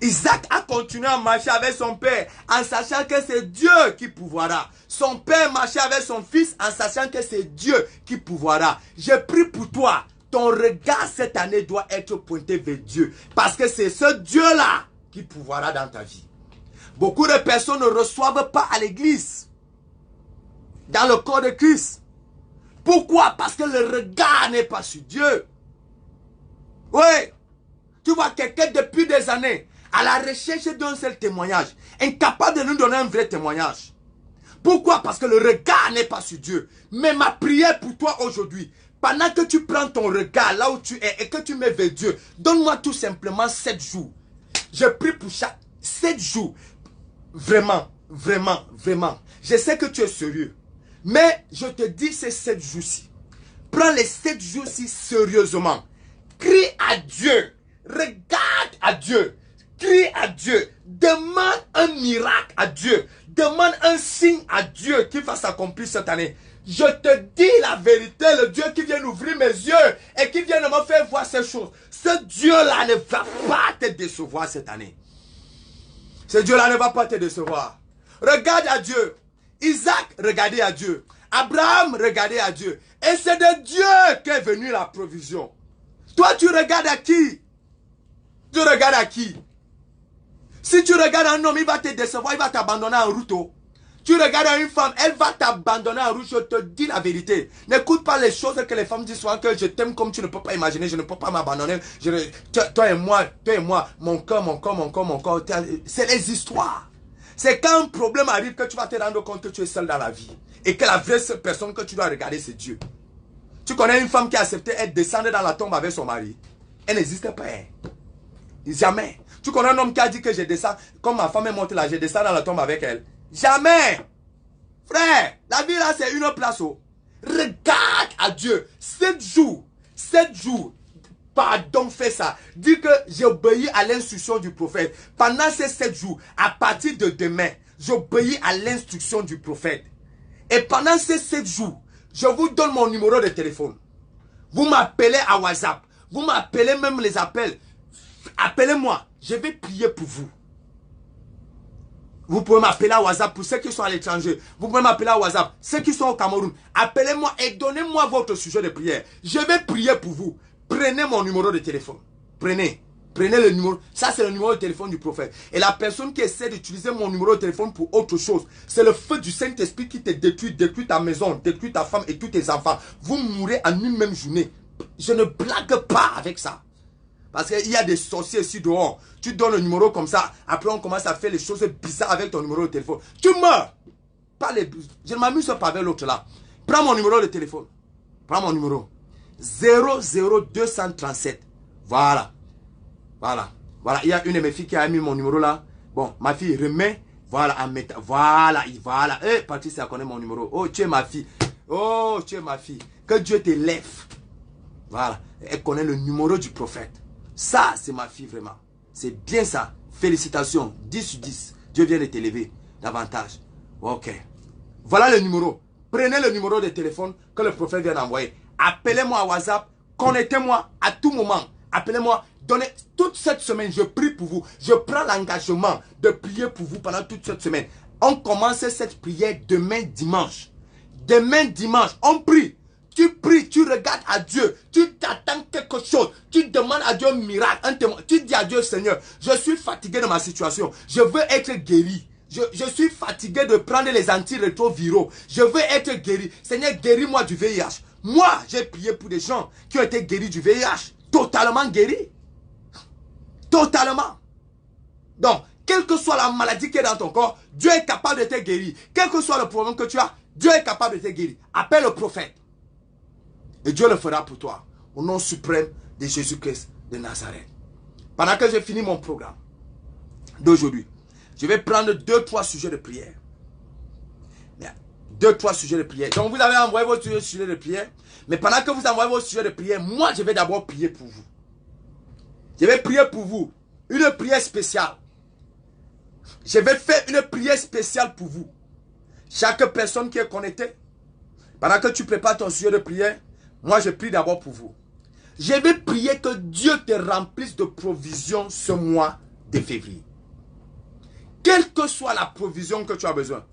Isaac a continué à marcher avec son père en sachant que c'est Dieu qui pourvoira. Son père marchait avec son fils en sachant que c'est Dieu qui pourvoira. Je prie pour toi. Ton regard cette année doit être pointé vers Dieu. Parce que c'est ce Dieu-là qui pourvoira dans ta vie. Beaucoup de personnes ne reçoivent pas à l'église. Dans le corps de Christ. Pourquoi? Parce que le regard n'est pas sur Dieu. Oui. Tu vois quelqu'un depuis des années à la recherche d'un seul témoignage. Incapable de nous donner un vrai témoignage. Pourquoi? Parce que le regard n'est pas sur Dieu. Mais ma prière pour toi aujourd'hui, pendant que tu prends ton regard là où tu es et que tu mets vers Dieu, donne-moi tout simplement 7 jours. Je prie pour chaque 7 jours. Vraiment, vraiment, vraiment. Je sais que tu es sérieux. Mais je te dis ces 7 jours-ci. Prends les 7 jours-ci sérieusement. Crie à Dieu. Regarde à Dieu. Crie à Dieu. Demande un miracle à Dieu. Demande un signe à Dieu qui va s'accomplir cette année. Je te dis la vérité, le Dieu qui vient ouvrir mes yeux et qui vient de me faire voir ces choses. Ce Dieu-là ne va pas te décevoir cette année. Ce Dieu-là ne va pas te décevoir. Regarde à Dieu. Isaac regardait à Dieu. Abraham regardait à Dieu. Et c'est de Dieu qu'est venue la provision. Toi, tu regardes à qui? Tu regardes à qui? Si tu regardes un homme, il va te décevoir, il va t'abandonner en route. Tu regardes à une femme, elle va t'abandonner en route. Je te dis la vérité. N'écoute pas les choses que les femmes disent souvent, que je t'aime comme tu ne peux pas imaginer, je ne peux pas m'abandonner. Toi et moi, mon corps. C'est les histoires. C'est quand un problème arrive que tu vas te rendre compte que tu es seul dans la vie. Et que la vraie seule personne que tu dois regarder, c'est Dieu. Tu connais une femme qui a accepté d'être descendre dans la tombe avec son mari. Elle n'existe pas. Jamais. Tu connais un homme qui a dit que je descends, comme ma femme est montée là, je descends dans la tombe avec elle. Jamais. Frère, la vie là, c'est une place. Regarde à Dieu. 7 jours. 7 jours. Pardon, fais ça. Dis que j'obéis à l'instruction du prophète. Pendant ces 7 jours, à partir de demain, j'obéis à l'instruction du prophète. Et pendant ces 7 jours, je vous donne mon numéro de téléphone. Vous m'appelez à WhatsApp. Vous m'appelez même les appels. Appelez-moi. Je vais prier pour vous. Vous pouvez m'appeler à WhatsApp pour ceux qui sont à l'étranger. Vous pouvez m'appeler à WhatsApp. Ceux qui sont au Cameroun. Appelez-moi et donnez-moi votre sujet de prière. Je vais prier pour vous. Prenez mon numéro de téléphone. Prenez le numéro. Ça, c'est le numéro de téléphone du prophète. Et la personne qui essaie d'utiliser mon numéro de téléphone pour autre chose, c'est le feu du Saint-Esprit qui te détruit ta maison, détruit ta femme et tous tes enfants. Vous mourrez en une même journée. Je ne blague pas avec ça. Parce qu'il y a des sorciers ici dehors. Tu donnes le numéro comme ça. Après, on commence à faire les choses bizarres avec ton numéro de téléphone. Tu meurs. Je ne m'amuse pas avec l'autre là. Prends mon numéro de téléphone. Prends mon numéro. 00237. Voilà. Il y a une de mes filles qui a mis mon numéro là. Bon, ma fille remet. Voilà, en mettant. Voilà. Patrice, elle connaît mon numéro. Oh, tu es ma fille. Que Dieu te lève. Voilà. Elle connaît le numéro du prophète. Ça, c'est ma fille vraiment. C'est bien ça. Félicitations. 10 sur 10. Dieu vient de t'élever davantage. Ok. Voilà le numéro. Prenez le numéro de téléphone que le prophète vient d'envoyer. Appelez-moi à WhatsApp. Connectez-moi à tout moment. Appelez-moi. Donnez toute cette semaine. Je prie pour vous. Je prends l'engagement de prier pour vous pendant toute cette semaine. On commence cette prière demain dimanche. Demain dimanche, on prie. Tu pries, tu regardes à Dieu, tu t'attends quelque chose, tu demandes à Dieu un miracle, un témoin. Tu dis à Dieu, Seigneur, je suis fatigué de ma situation, je veux être guéri. Je suis fatigué de prendre les antirétroviraux, je veux être guéri. Seigneur, guéris-moi du VIH. Moi, j'ai prié pour des gens qui ont été guéris du VIH, totalement guéris. Totalement. Donc, quelle que soit la maladie qui est dans ton corps, Dieu est capable de te guérir. Quel que soit le problème que tu as, Dieu est capable de te guérir. Appelle le prophète. Et Dieu le fera pour toi. Au nom suprême de Jésus-Christ de Nazareth. Pendant que j'ai fini mon programme d'aujourd'hui, je vais prendre 2-3 sujets de prière. 2-3 sujets de prière. Donc vous avez envoyé vos sujets de prière. Mais pendant que vous envoyez vos sujets de prière, moi je vais d'abord prier pour vous. Je vais prier pour vous. Une prière spéciale. Je vais faire une prière spéciale pour vous. Chaque personne qui est connectée, pendant que tu prépares ton sujet de prière, moi, je prie d'abord pour vous. Je vais prier que Dieu te remplisse de provisions ce mois de février. Quelle que soit la provision que tu as besoin.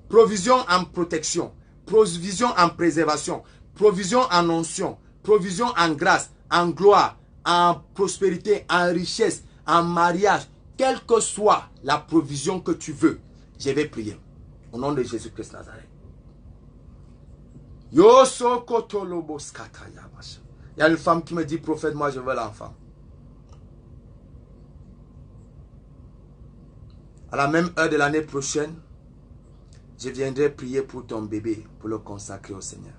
Provision en protection. Provision en préservation. Provision en onction. Provision en grâce. En gloire. En prospérité. En richesse. En mariage. Quelle que soit la provision que tu veux. Je vais prier. Au nom de Jésus-Christ Nazareth. Il y a une femme qui me dit, prophète, moi je veux l'enfant. À la même heure de l'année prochaine, je viendrai prier pour ton bébé, pour le consacrer au Seigneur.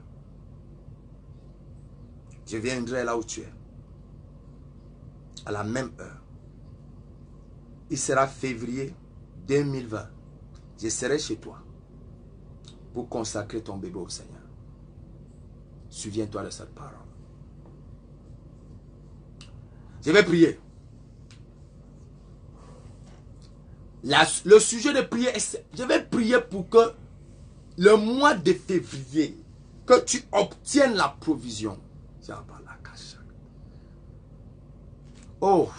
Je viendrai là où tu es. À la même heure. Il sera février 2020. Je serai chez toi pour consacrer ton bébé au Seigneur. Souviens-toi de cette parole. Je vais prier. Le sujet de prière, je vais prier pour que le mois de février, que tu obtiennes la provision. Oh,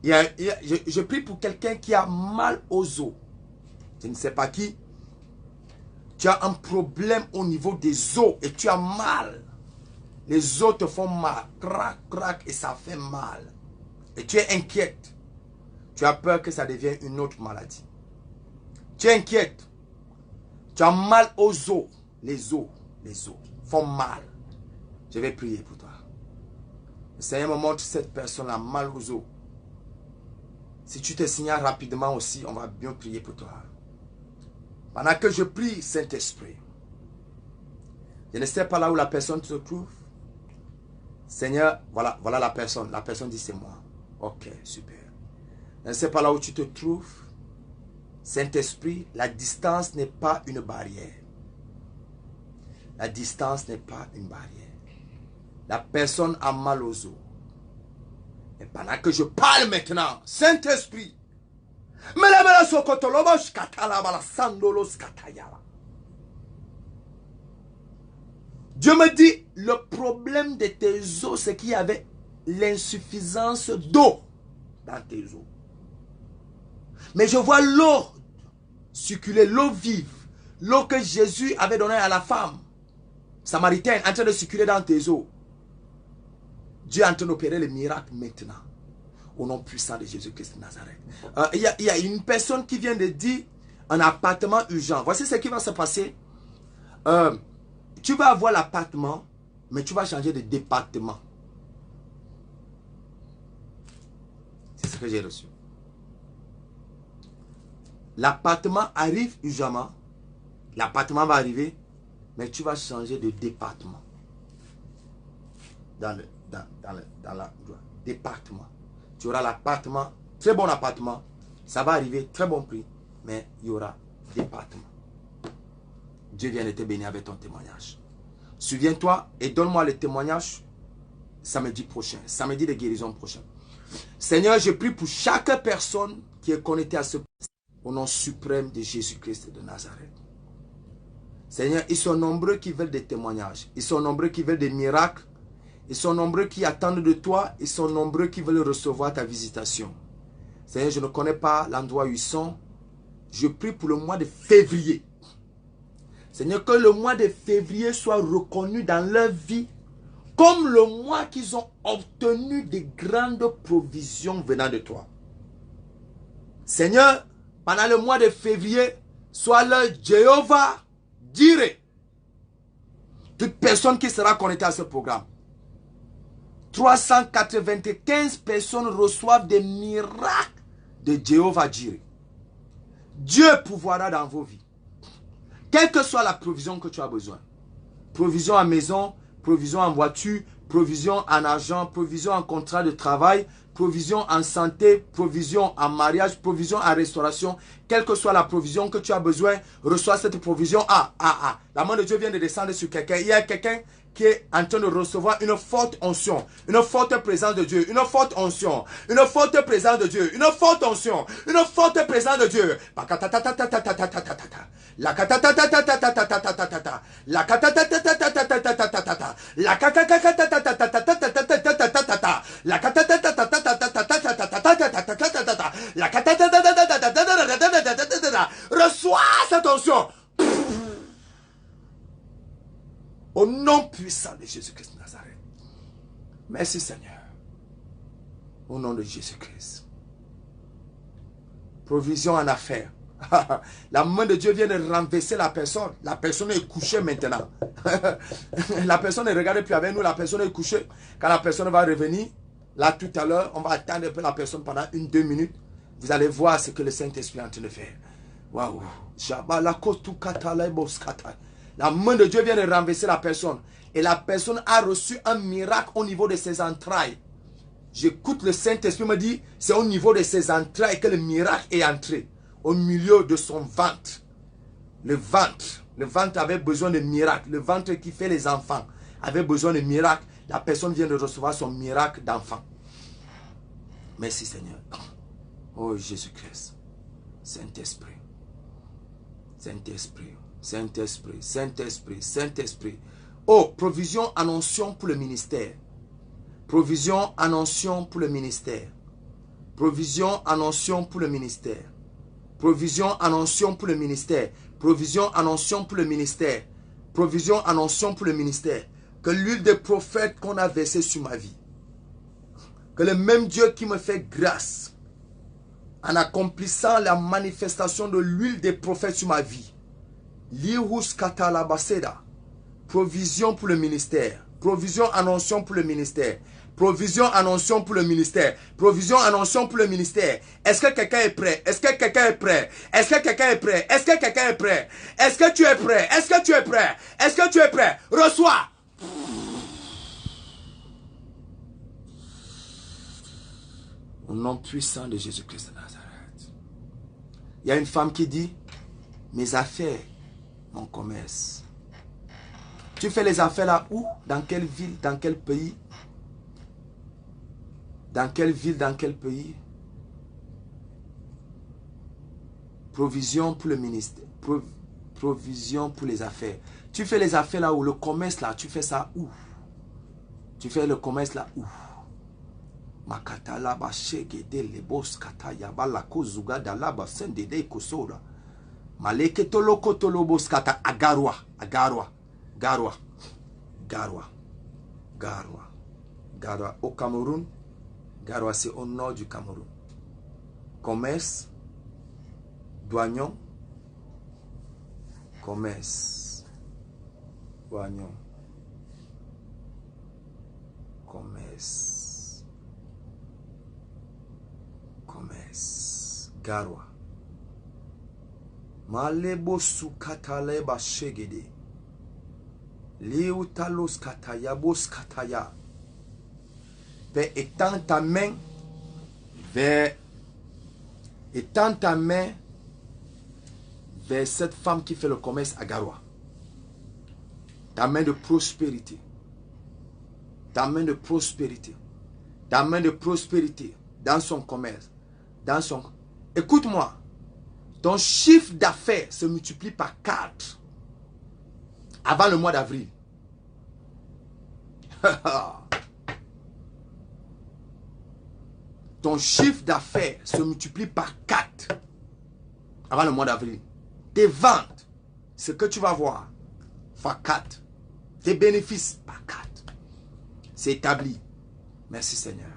je prie pour quelqu'un qui a mal aux os. Je ne sais pas qui. Tu as un problème au niveau des os et tu as mal. Les os te font mal. Crac, crac et ça fait mal. Et tu es inquiète. Tu as peur que ça devienne une autre maladie. Tu es inquiète. Tu as mal aux os. Les os font mal. Je vais prier pour toi. Le Seigneur me montre cette personne a mal aux os. Si tu te signales rapidement aussi, on va bien prier pour toi. Pendant que je prie, Saint-Esprit, je ne sais pas là où la personne se trouve. Seigneur, voilà la personne. La personne dit c'est moi. Ok, super. Je ne sais pas là où tu te trouves. Saint-Esprit, la distance n'est pas une barrière. La distance n'est pas une barrière. La personne a mal aux os. Et pendant que je parle maintenant, Saint-Esprit, Dieu me dit, le problème de tes os, c'est qu'il y avait l'insuffisance d'eau dans tes os. Mais je vois l'eau circuler, l'eau vive, l'eau que Jésus avait donnée à la femme samaritaine en train de circuler dans tes os. Dieu est en train d'opérer le miracle maintenant. Au nom puissant de Jésus-Christ de Nazareth. Il y a une personne qui vient de dire un appartement urgent. Voici ce qui va se passer. Tu vas avoir l'appartement, mais tu vas changer de département. C'est ce que j'ai reçu. L'appartement arrive urgemment. L'appartement va arriver, mais tu vas changer de département. Dans le département. Tu auras l'appartement, très bon appartement. Ça va arriver, très bon prix, mais il y aura département. Dieu vient de te bénir avec ton témoignage. Souviens-toi et donne-moi le témoignage samedi prochain, samedi de guérison prochain. Seigneur, je prie pour chaque personne qui est connectée à ce au nom suprême de Jésus-Christ de Nazareth. Seigneur, ils sont nombreux qui veulent des témoignages. Ils sont nombreux qui veulent des miracles. Ils sont nombreux qui attendent de toi. Ils sont nombreux qui veulent recevoir ta visitation. Seigneur, je ne connais pas l'endroit où ils sont. Je prie pour le mois de février. Seigneur, que le mois de février soit reconnu dans leur vie comme le mois qu'ils ont obtenu des grandes provisions venant de toi. Seigneur, pendant le mois de février, sois le Jéhovah Jireh. Toute personne qui sera connectée à ce programme. 395 personnes reçoivent des miracles de Jéhovah Jireh. Dieu pourvoira dans vos vies. Quelle que soit la provision que tu as besoin. Provision en maison, provision en voiture, provision en argent, provision en contrat de travail, provision en santé, provision en mariage, provision en restauration. Quelle que soit la provision que tu as besoin, reçois cette provision. La main de Dieu vient de descendre sur quelqu'un. Il y a quelqu'un qui est en train de recevoir une forte onction, une forte présence de Dieu, une forte onction, une forte présence de Dieu, une forte onction, une forte présence de Dieu. Reçois cette onction. Au nom puissant de Jésus-Christ de Nazareth. Merci Seigneur. Au nom de Jésus-Christ. Provision en affaires. La main de Dieu vient de renverser la personne. La personne est couchée maintenant. La personne ne regarde plus avec nous. La personne est couchée. Quand la personne va revenir, là tout à l'heure, on va attendre un peu la personne pendant 1-2 minutes. Vous allez voir ce que le Saint-Esprit est en train de faire. Waouh. La main de Dieu vient de renverser la personne. Et la personne a reçu un miracle au niveau de ses entrailles. J'écoute le Saint-Esprit me dit, c'est au niveau de ses entrailles que le miracle est entré. Au milieu de son ventre. Le ventre avait besoin de miracle. Le ventre qui fait les enfants avait besoin de miracle. La personne vient de recevoir son miracle d'enfant. Merci Seigneur. Oh Jésus-Christ. Saint-Esprit. Saint-Esprit. Saint-Esprit, Saint-Esprit, Saint-Esprit. Oh, provision en onction pour le ministère. Provision en onction pour le ministère. Provision en onction pour le ministère. Provision en onction pour le ministère. Provision en onction pour le ministère. Provision en onction pour le ministère. Que l'huile des prophètes qu'on a versée sur ma vie. Que le même Dieu qui me fait grâce en accomplissant la manifestation de l'huile des prophètes sur ma vie. Lihus katalabaseda. Provision pour le ministère. Provision en onction pour le ministère. Provision en onction pour le ministère. Provision en onction pour le ministère. Est-ce que quelqu'un est prêt? Est-ce que quelqu'un est prêt? Est-ce que quelqu'un est prêt? Est-ce que quelqu'un est prêt? Est-ce que tu es prêt? Est-ce que tu es prêt? Est-ce que tu es prêt? Reçois. Au nom puissant de Jésus-Christ de Nazareth. Il y a une femme qui dit, mes affaires, mon commerce. Tu fais les affaires là où? Dans quelle ville? Dans quel pays? Dans quelle ville? Dans quel pays? Provision pour le ministère. Provision pour les affaires. Tu fais les affaires là où? Le commerce là, tu fais ça où? Tu fais le commerce là où? Makatala ba shegede lebos kataya ba la kozuga dalaba sendede kosora. Maleke tolo kotolo bos kata agarwa, agarwa, garwa, garwa, garwa, garwa. Au Cameroun, Garwa c'est au nord du Cameroun. Commerce, douanion, commerce, douanion, commerce, commerce, Garwa. Malebo sukatale ba shegede. Liutalos kataya bos kataya. Père, étends ta main vers cette femme qui fait le commerce à Garwa. Ta main de prospérité. Ta main de prospérité. Ta main de prospérité dans son commerce. Écoute-moi. Ton chiffre d'affaires se multiplie par 4 avant le mois d'avril. Ton chiffre d'affaires se multiplie par 4 avant le mois d'avril. Tes ventes, ce que tu vas voir, par 4. Tes bénéfices, par 4. C'est établi. Merci Seigneur.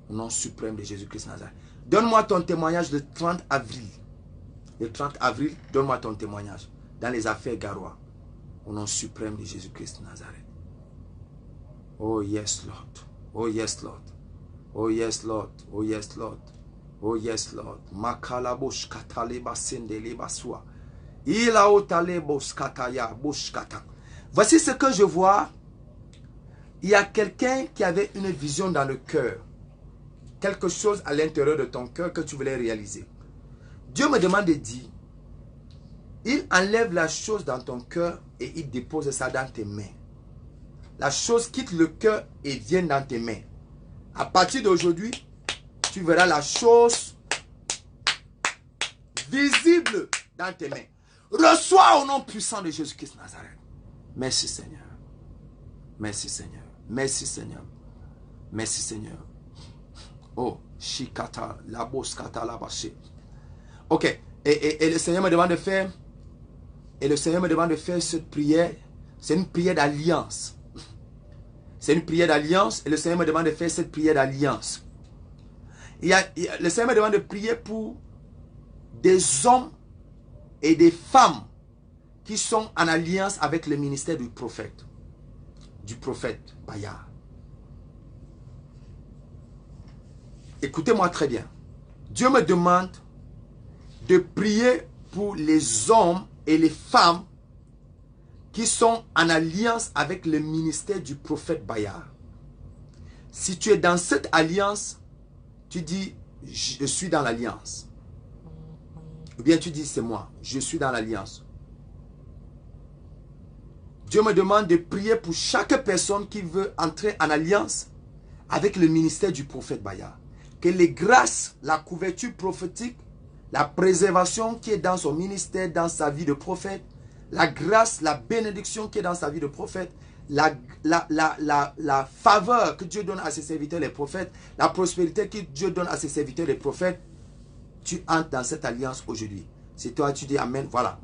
Au nom suprême de Jésus-Christ Nazareth. Donne-moi ton témoignage le 30 avril. Le 30 avril, donne-moi ton témoignage. Dans les affaires Garwa. Au nom suprême de Jésus-Christ Nazareth. Oh yes Lord. Oh yes Lord. Oh yes Lord. Oh yes Lord. Oh yes Lord. Makalabosh katale basendele baswa. Ilaotale boskataya boskata. Voici ce que je vois. Il y a quelqu'un qui avait une vision dans le cœur. Quelque chose à l'intérieur de ton cœur que tu voulais réaliser. Dieu me demande de dire, il enlève la chose dans ton cœur et il dépose ça dans tes mains. La chose quitte le cœur et vient dans tes mains. À partir d'aujourd'hui, tu verras la chose visible dans tes mains. Reçois au nom puissant de Jésus-Christ Nazareth. Merci Seigneur. Merci Seigneur. Merci Seigneur. Merci Seigneur. Oh, shikata, laboskata, labaché. Ok, et le Seigneur me demande de faire, cette prière. C'est une prière d'alliance. C'est une prière d'alliance et le Seigneur me demande de faire cette prière d'alliance. Le Seigneur me demande de prier pour des hommes et des femmes qui sont en alliance avec le ministère du prophète Bayar. Écoutez-moi très bien. Dieu me demande de prier pour les hommes et les femmes qui sont en alliance avec le ministère du prophète Bayar. Si tu es dans cette alliance, tu dis, je suis dans l'alliance. Ou bien tu dis, c'est moi, je suis dans l'alliance. Dieu me demande de prier pour chaque personne qui veut entrer en alliance avec le ministère du prophète Bayar. Que les grâces, la couverture prophétique, la préservation qui est dans son ministère, dans sa vie de prophète, la grâce, la bénédiction qui est dans sa vie de prophète, la faveur que Dieu donne à ses serviteurs les prophètes, la prospérité que Dieu donne à ses serviteurs les prophètes, tu entres dans cette alliance aujourd'hui. C'est toi, tu dis Amen. Voilà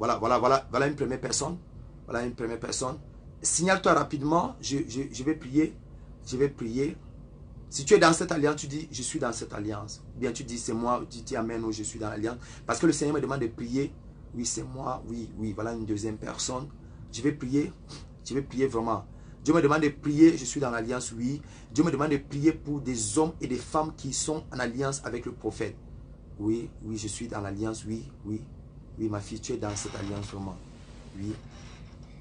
une première personne. Voilà une première personne. Signale-toi rapidement. Je vais prier. Je vais prier. Si tu es dans cette alliance, tu dis, je suis dans cette alliance. Ou bien tu dis, c'est moi, tu dis Amen ou je suis dans l'alliance. Parce que le Seigneur me demande de prier. Oui, c'est moi. Oui, voilà une deuxième personne. Je vais prier vraiment. Dieu me demande de prier, je suis dans l'alliance, oui. Dieu me demande de prier pour des hommes et des femmes qui sont en alliance avec le prophète. Oui, je suis dans l'alliance, oui. Oui, ma fille, tu es dans cette alliance vraiment.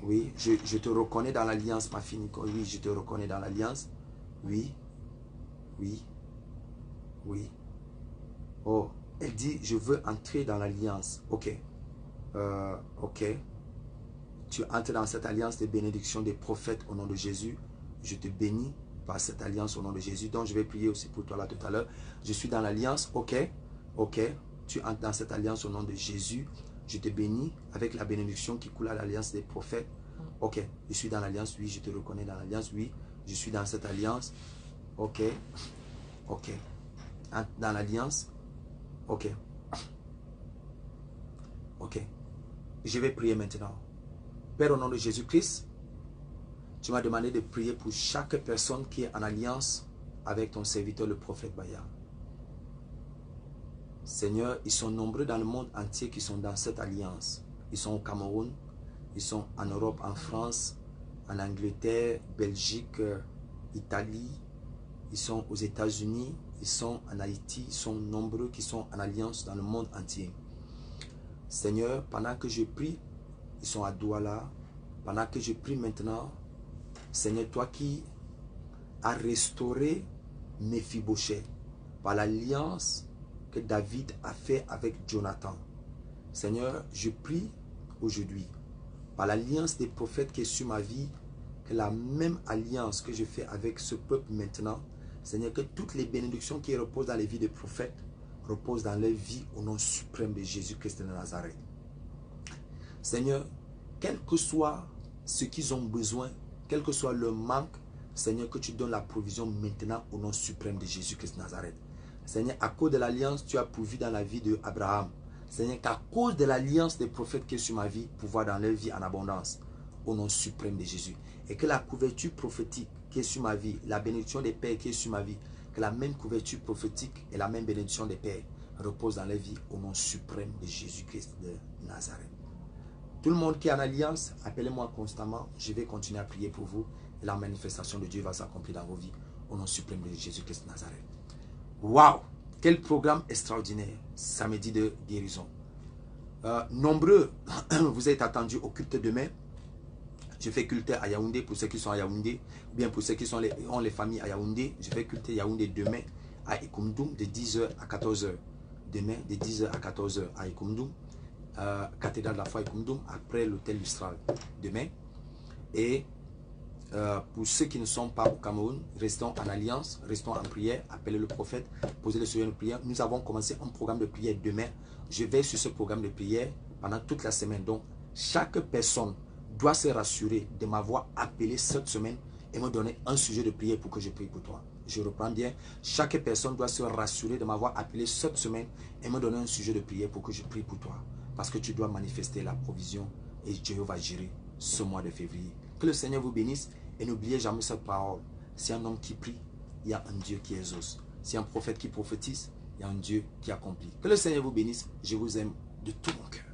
Oui, je te reconnais dans l'alliance, ma fille Nicole. Oui, je te reconnais dans l'alliance. Oui. Oh, elle dit, je veux entrer dans l'alliance. Ok. Tu entres dans cette alliance de bénédiction des prophètes au nom de Jésus. Je te bénis par cette alliance au nom de Jésus. Donc, je vais prier aussi pour toi là tout à l'heure. Je suis dans l'alliance. Ok. Tu entres dans cette alliance au nom de Jésus. Je te bénis avec la bénédiction qui coule à l'alliance des prophètes. Ok. Je suis dans l'alliance. Oui, je te reconnais dans l'alliance. Oui, je suis dans cette alliance. Ok. Dans l'alliance. Ok. Je vais prier maintenant. Père, au nom de Jésus-Christ, tu m'as demandé de prier pour chaque personne qui est en alliance avec ton serviteur, le prophète Bayard. Seigneur, ils sont nombreux dans le monde entier qui sont dans cette alliance. Ils sont au Cameroun, ils sont en Europe, en France, en Angleterre, Belgique, Italie, ils sont aux États-Unis, ils sont en Haïti, ils sont nombreux qui sont en alliance dans le monde entier. Seigneur, pendant que je prie, ils sont à Douala. Pendant que je prie maintenant, Seigneur, toi qui as restauré Méphibosheth par l'alliance que David a fait avec Jonathan. Seigneur, je prie aujourd'hui, par l'alliance des prophètes qui est sur ma vie, que la même alliance que je fais avec ce peuple maintenant, Seigneur, que toutes les bénédictions qui reposent dans les vies des prophètes reposent dans leur vie au nom suprême de Jésus-Christ de Nazareth. Seigneur, quel que soit ce qu'ils ont besoin, quel que soit leur manque, Seigneur, que tu donnes la provision maintenant au nom suprême de Jésus-Christ de Nazareth. Seigneur, à cause de l'alliance, tu as pourvu dans la vie d'Abraham. Seigneur, qu'à cause de l'alliance des prophètes qui est sur ma vie, pouvoir dans leur vie en abondance, au nom suprême de Jésus. Et que la couverture prophétique qui est sur ma vie, la bénédiction des pères qui est sur ma vie, que la même couverture prophétique et la même bénédiction des pères repose dans leur vie au nom suprême de Jésus-Christ de Nazareth. Tout le monde qui est en alliance, appelez-moi constamment. Je vais continuer à prier pour vous. Et la manifestation de Dieu va s'accomplir dans vos vies. Au nom suprême de Jésus-Christ de Nazareth. Waouh! Quel programme extraordinaire. Samedi de guérison. Nombreux, vous êtes attendus au culte demain. Je fais culte à Yaoundé pour ceux qui sont à Yaoundé. Ou bien pour ceux qui ont les familles à Yaoundé. Je fais culte Yaoundé demain à Ikoumdoum de 10h à 14h. Demain de 10h à 14h à Ikoumdoum. Cathédrale de la foi Ikoumdoum, après l'hôtel Lustral demain. Et pour ceux qui ne sont pas au Cameroun, restons en alliance, restons en prière, appelez le prophète, posez le Seigneur de prière. Nous avons commencé un programme de prière demain. Je vais sur ce programme de prière pendant toute la semaine. Donc, chaque personne doit se rassurer de m'avoir appelé cette semaine et me donner un sujet de prière pour que je prie pour toi. Je reprends bien. Chaque personne doit se rassurer de m'avoir appelé cette semaine et me donner un sujet de prière pour que je prie pour toi. Parce que tu dois manifester la provision et Dieu va gérer ce mois de février. Que le Seigneur vous bénisse et n'oubliez jamais cette parole. Si un homme qui prie, il y a un Dieu qui exauce. Si un prophète qui prophétise, il y a un Dieu qui accomplit. Que le Seigneur vous bénisse. Je vous aime de tout mon cœur.